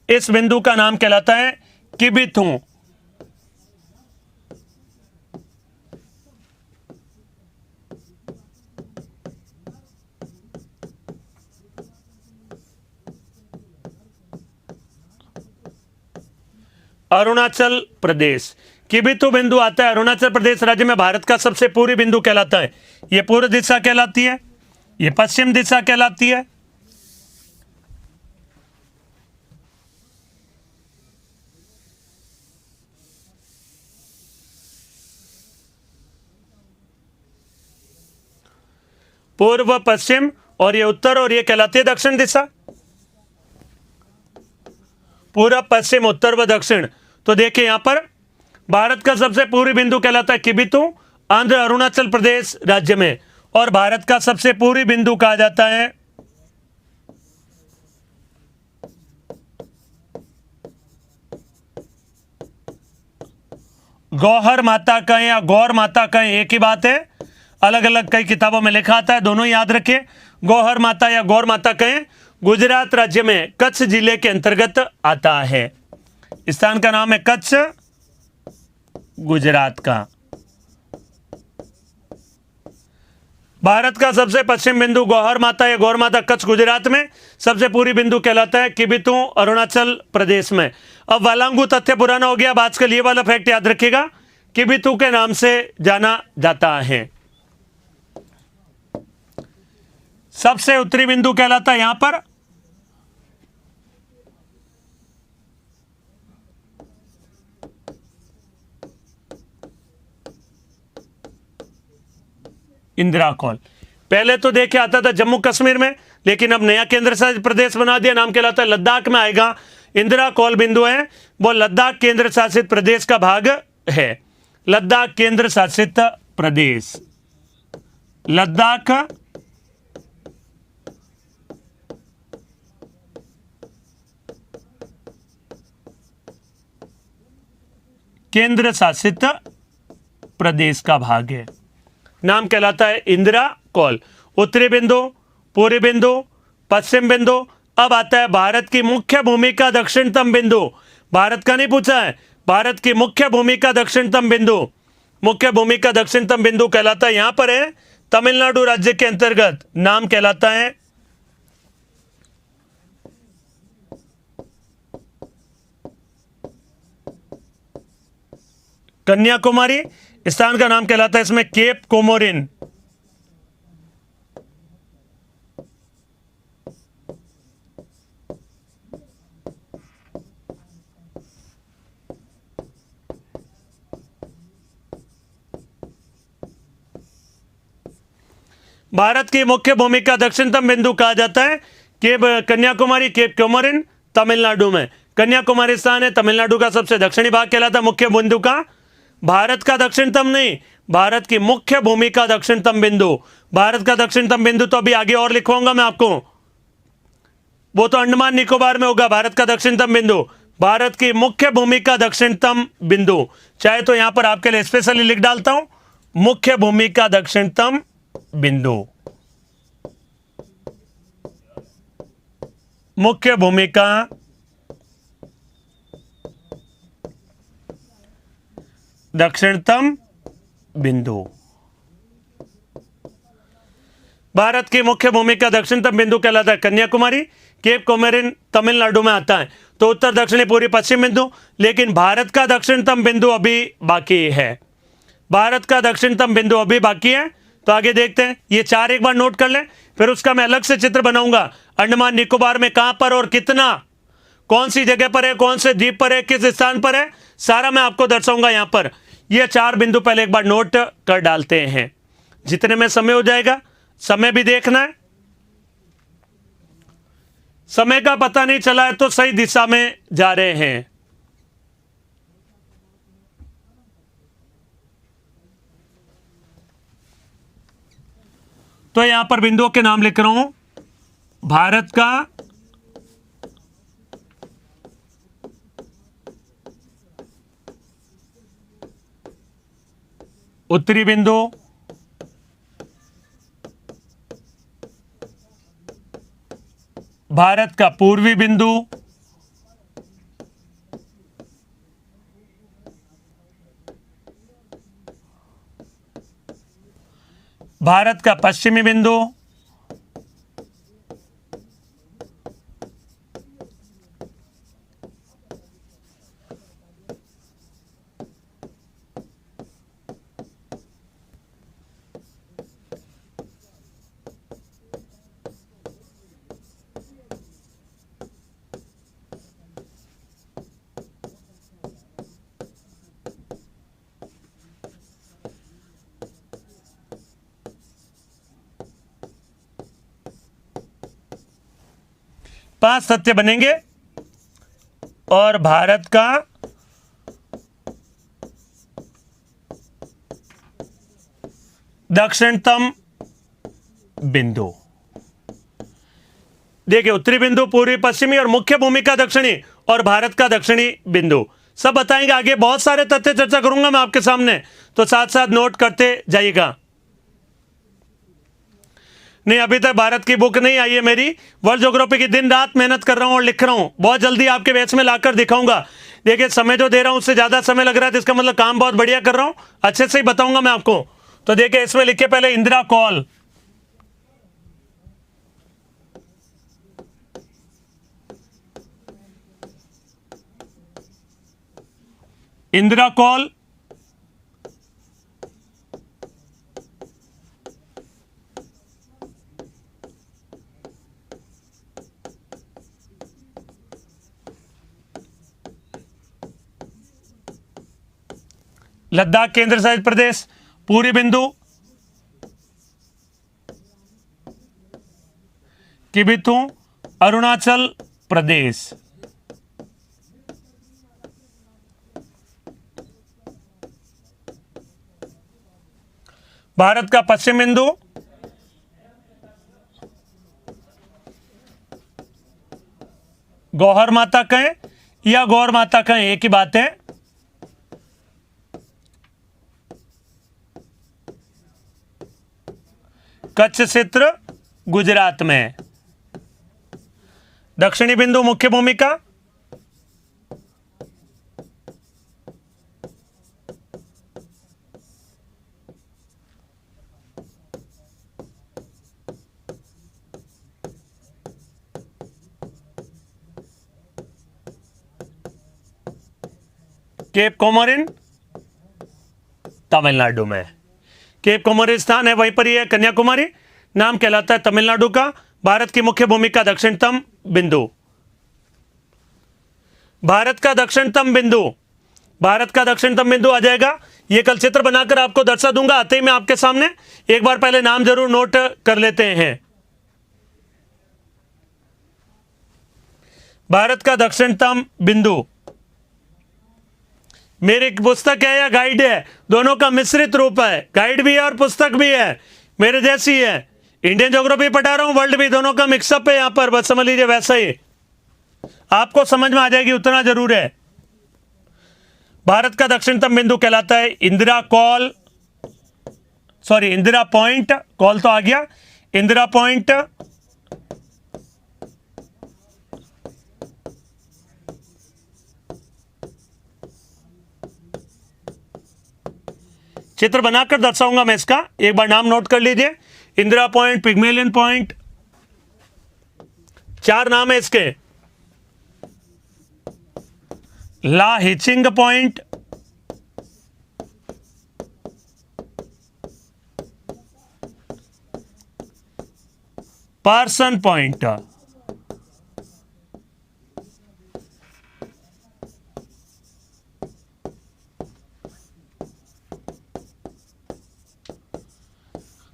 इस बिंदु का नाम कहलाता है किबिथु। अरुणाचल प्रदेश, किबिथु बिंदु आता है अरुणाचल प्रदेश राज्य में, भारत का सबसे पूर्वी बिंदु कहलाता है। यह पूर्व दिशा कहलाती है, यह पश्चिम दिशा कहलाती है। पूर्व पश्चिम, और यह उत्तर, और यह कहलाती है दक्षिण दिशा। पूर्व पश्चिम उत्तर व दक्षिण। तो देखिए यहां पर भारत का सबसे पूर्वी बिंदु कहलाता है किबिथु, आंध्र अरुणाचल प्रदेश राज्य में, और भारत का सबसे पूर्वी बिंदु कहा जाता है गौहर माता कहें या गौर माता कहें, एक ही बात है, अलग अलग कई किताबों में लिखा आता है, दोनों याद रखें। गौहर माता या गौर माता कहें, गुजरात राज्य में कच्छ जिले के अंतर्गत आता है। स्थान का नाम है कच्छ, गुजरात का। भारत का सबसे पश्चिम बिंदु गौहर माता या गौर माता कच्छ गुजरात में, सबसे पूर्वी बिंदु कहलाता है किबिथु अरुणाचल प्रदेश में। अब वालांगू तथ्य पुराना हो गया, अब आजकल ये वाला फैक्ट याद रखिएगा, किबिथु के नाम से जाना जाता है। सबसे उत्तरी बिंदु कहलाता है यहां पर इंदिरा कॉल। पहले तो देखिए आता था जम्मू कश्मीर में, लेकिन अब नया केंद्र शासित प्रदेश बना दिया, नाम कहलाता है लद्दाख में आएगा। इंदिरा कॉल बिंदु है वो लद्दाख केंद्र शासित प्रदेश का भाग है। लद्दाख केंद्र शासित प्रदेश, लद्दाख केंद्र शासित प्रदेश का भाग है, नाम कहलाता है इंदिरा कॉल। उत्तरी बिंदु, पूर्वी बिंदु, पश्चिम बिंदु। अब आता है भारत की मुख्य भूमिका दक्षिणतम बिंदु। भारत का नहीं पूछा है, भारत की मुख्य भूमिका दक्षिणतम बिंदु। मुख्य भूमिका दक्षिणतम बिंदु कहलाता है, यहां पर है तमिलनाडु राज्य के अंतर्गत, नाम कहलाता है कन्याकुमारी। स्थान का नाम कहलाता है इसमें केप कोमोरिन। भारत की मुख्य भूमिका दक्षिणतम बिंदु कहा जाता है केप कन्याकुमारी, केप कोमोरिन तमिलनाडु में। कन्याकुमारी स्थान है तमिलनाडु का सबसे दक्षिणी भाग कहलाता है मुख्य बिंदु का। भारत का दक्षिणतम नहीं, भारत की मुख्य भूमिका दक्षिणतम बिंदु। भारत का दक्षिणतम बिंदु तो अभी आगे और लिखवाऊंगा मैं आपको, वो तो अंडमान निकोबार में होगा। भारत का दक्षिणतम बिंदु, भारत की मुख्य भूमिका दक्षिणतम बिंदु। चाहे तो यहां पर आपके लिए स्पेशली लिख डालता हूं, मुख्य भूमिका दक्षिणतम बिंदु। मुख्य भूमिका दक्षिणतम बिंदु। भारत की मुख्य भूमिका दक्षिणतम बिंदु कहलाता है कन्याकुमारी। केप कोमोरिन तमिलनाडु में आता है। तो उत्तर दक्षिणी पूर्वी पश्चिम बिंदु, लेकिन भारत का दक्षिणतम बिंदु अभी बाकी है। भारत का दक्षिणतम बिंदु अभी बाकी है। तो आगे देखते हैं, ये चार एक बार नोट कर लें, फिर उसका मैं अलग से चित्र बनाऊंगा। अंडमान निकोबार में कहां पर और कितना, कौन सी जगह पर है, कौन से द्वीप पर है, किस स्थान पर है, सारा मैं आपको दर्शाऊंगा यहां पर। ये चार बिंदु पहले एक बार नोट कर डालते हैं, जितने में समय हो जाएगा। समय भी देखना है, समय का पता नहीं चला है तो सही दिशा में जा रहे हैं। तो यहां पर बिंदुओं के नाम लिख रहा हूं। भारत का उत्तरी बिंदु, भारत का पूर्वी बिंदु, भारत का पश्चिमी बिंदु, पांच सत्य बनेंगे। और भारत का दक्षिणतम बिंदु, देखिए उत्तरी बिंदु, पूर्वी पश्चिमी और मुख्य भूमिका दक्षिणी और भारत का दक्षिणी बिंदु सब बताएंगे। आगे बहुत सारे तथ्य चर्चा करूंगा मैं आपके सामने, तो साथ साथ नोट करते जाइएगा। नहीं, अभी तक भारत की बुक नहीं आई है मेरी। वर्ल्ड ज्योग्राफी की दिन रात मेहनत कर रहा हूं और लिख रहा हूं, बहुत जल्दी आपके बैच में लाकर दिखाऊंगा। देखिए समय जो दे रहा हूं उससे ज्यादा समय लग रहा है, तो इसका मतलब काम बहुत बढ़िया कर रहा हूं, अच्छे से ही बताऊंगा मैं आपको। तो देखिए इसमें लिखे पहले इंदिरा कॉल, इंदिरा कॉल लद्दाख केंद्र शासित प्रदेश, पूर्वी बिंदु किबिथु, अरुणाचल प्रदेश। भारत का पश्चिम बिंदु गौहर माता कहें या गौर माता कहें, एक ही बात है। कच्छ क्षेत्र गुजरात में। दक्षिणी बिंदु मुख्य भूमिका केप कोमोरिन तमिलनाडु में। केप कोमोरिन स्थान है, वहीं पर ही है कन्याकुमारी, नाम कहलाता है तमिलनाडु का। भारत की मुख्य भूमिका दक्षिणतम बिंदु। भारत का दक्षिणतम बिंदु, भारत का दक्षिणतम बिंदु आ जाएगा। यह कल चित्र बनाकर आपको दर्शा दूंगा आते ही मैं आपके सामने। एक बार पहले नाम जरूर नोट कर लेते हैं। भारत का दक्षिणतम बिंदु मेरी पुस्तक है या गाइड है, दोनों का मिश्रित रूप है। गाइड भी है और पुस्तक भी है, मेरे जैसी है। इंडियन ज्योग्राफी पढ़ा रहा हूं, वर्ल्ड भी, दोनों का मिक्सअप है यहां पर। बस समझ लीजिए वैसा ही आपको समझ में आ जाएगी, उतना जरूर है। भारत का दक्षिणतम बिंदु कहलाता है Indira call, sorry Indira point, call तो आ गया, इंदिरा पॉइंट, चित्र बनाकर दर्शाऊंगा मैं इसका, एक बार नाम नोट कर लीजिए। इंदिरा पॉइंट, पिग्मेलियन पॉइंट, 4 नाम है इसके। ला हिचिंग पॉइंट, पार्सन पॉइंट।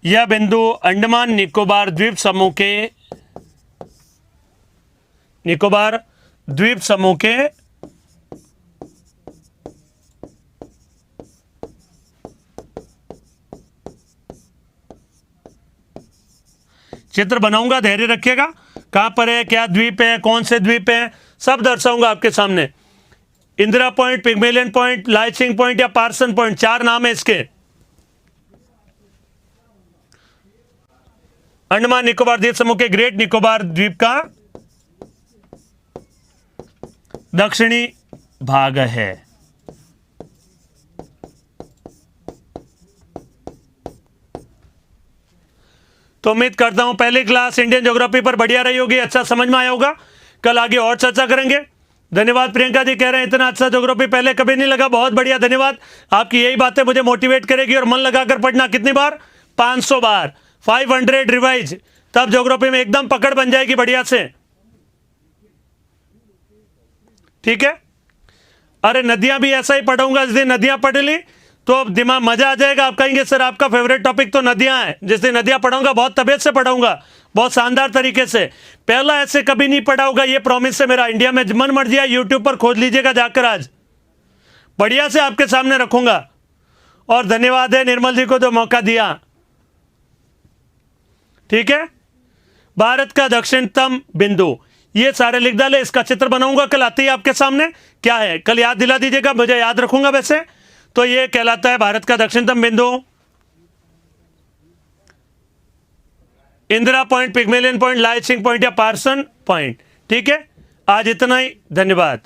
यह बिंदु अंडमान निकोबार द्वीप समूह के, निकोबार द्वीप समूह के चित्र बनाऊंगा, धैर्य रखिएगा। कहां पर है, क्या द्वीप है, कौन से द्वीप है, सब दर्शाऊंगा आपके सामने। Indira point, Pygmalion point, Laiching point या पार्सन पॉइंट, 4 नाम है इसके। अंडमान निकोबार द्वीप समूह के ग्रेट निकोबार द्वीप का दक्षिणी भाग है। तो उम्मीद करता हूं पहली क्लास इंडियन ज्योग्राफी पर बढ़िया रही होगी, अच्छा समझ में आया होगा। कल आगे और चर्चा करेंगे। धन्यवाद। प्रियंका जी कह रहे हैं इतना अच्छा ज्योग्राफी पहले कभी नहीं लगा, बहुत बढ़िया, धन्यवाद। आपकी यही बातें मुझे मोटिवेट करेगी। और मन लगाकर पढ़ना, कितनी बार, 500 बार, 500 रिवाइज, तब ज्योग्राफी में एकदम पकड़ बन जाएगी बढ़िया से। ठीक है। अरे नदियां भी ऐसा ही पढ़ाऊंगा, जिस दिन नदियां पढ़ ली तो अब दिमाग मजा आ जाएगा। आप कहेंगे सर आपका फेवरेट टॉपिक तो नदियां है। जिस दिन नदियां पढ़ाऊंगा बहुत तबीयत से पढ़ाऊंगा, बहुत शानदार तरीके से। पहला ऐसे कभी नहीं पढ़ा होगा, ये प्रॉमिस है मेरा। इंडिया में मन मर्जी है, यूट्यूब पर खोज लीजिएगा जाकर, आज बढ़िया से आपके सामने रखूंगा। और धन्यवाद है निर्मल जी को जो मौका दिया। ठीक है। भारत का दक्षिणतम बिंदु, ये सारे लिख डाले, इसका चित्र बनाऊंगा कल आते ही आपके सामने। क्या है कल याद दिला दीजिएगा, मुझे याद रखूंगा वैसे। तो ये कहलाता है भारत का दक्षिणतम बिंदु Indira point, Pygmalion point, Laiching point या पार्सन पॉइंट। ठीक है, आज इतना ही, धन्यवाद।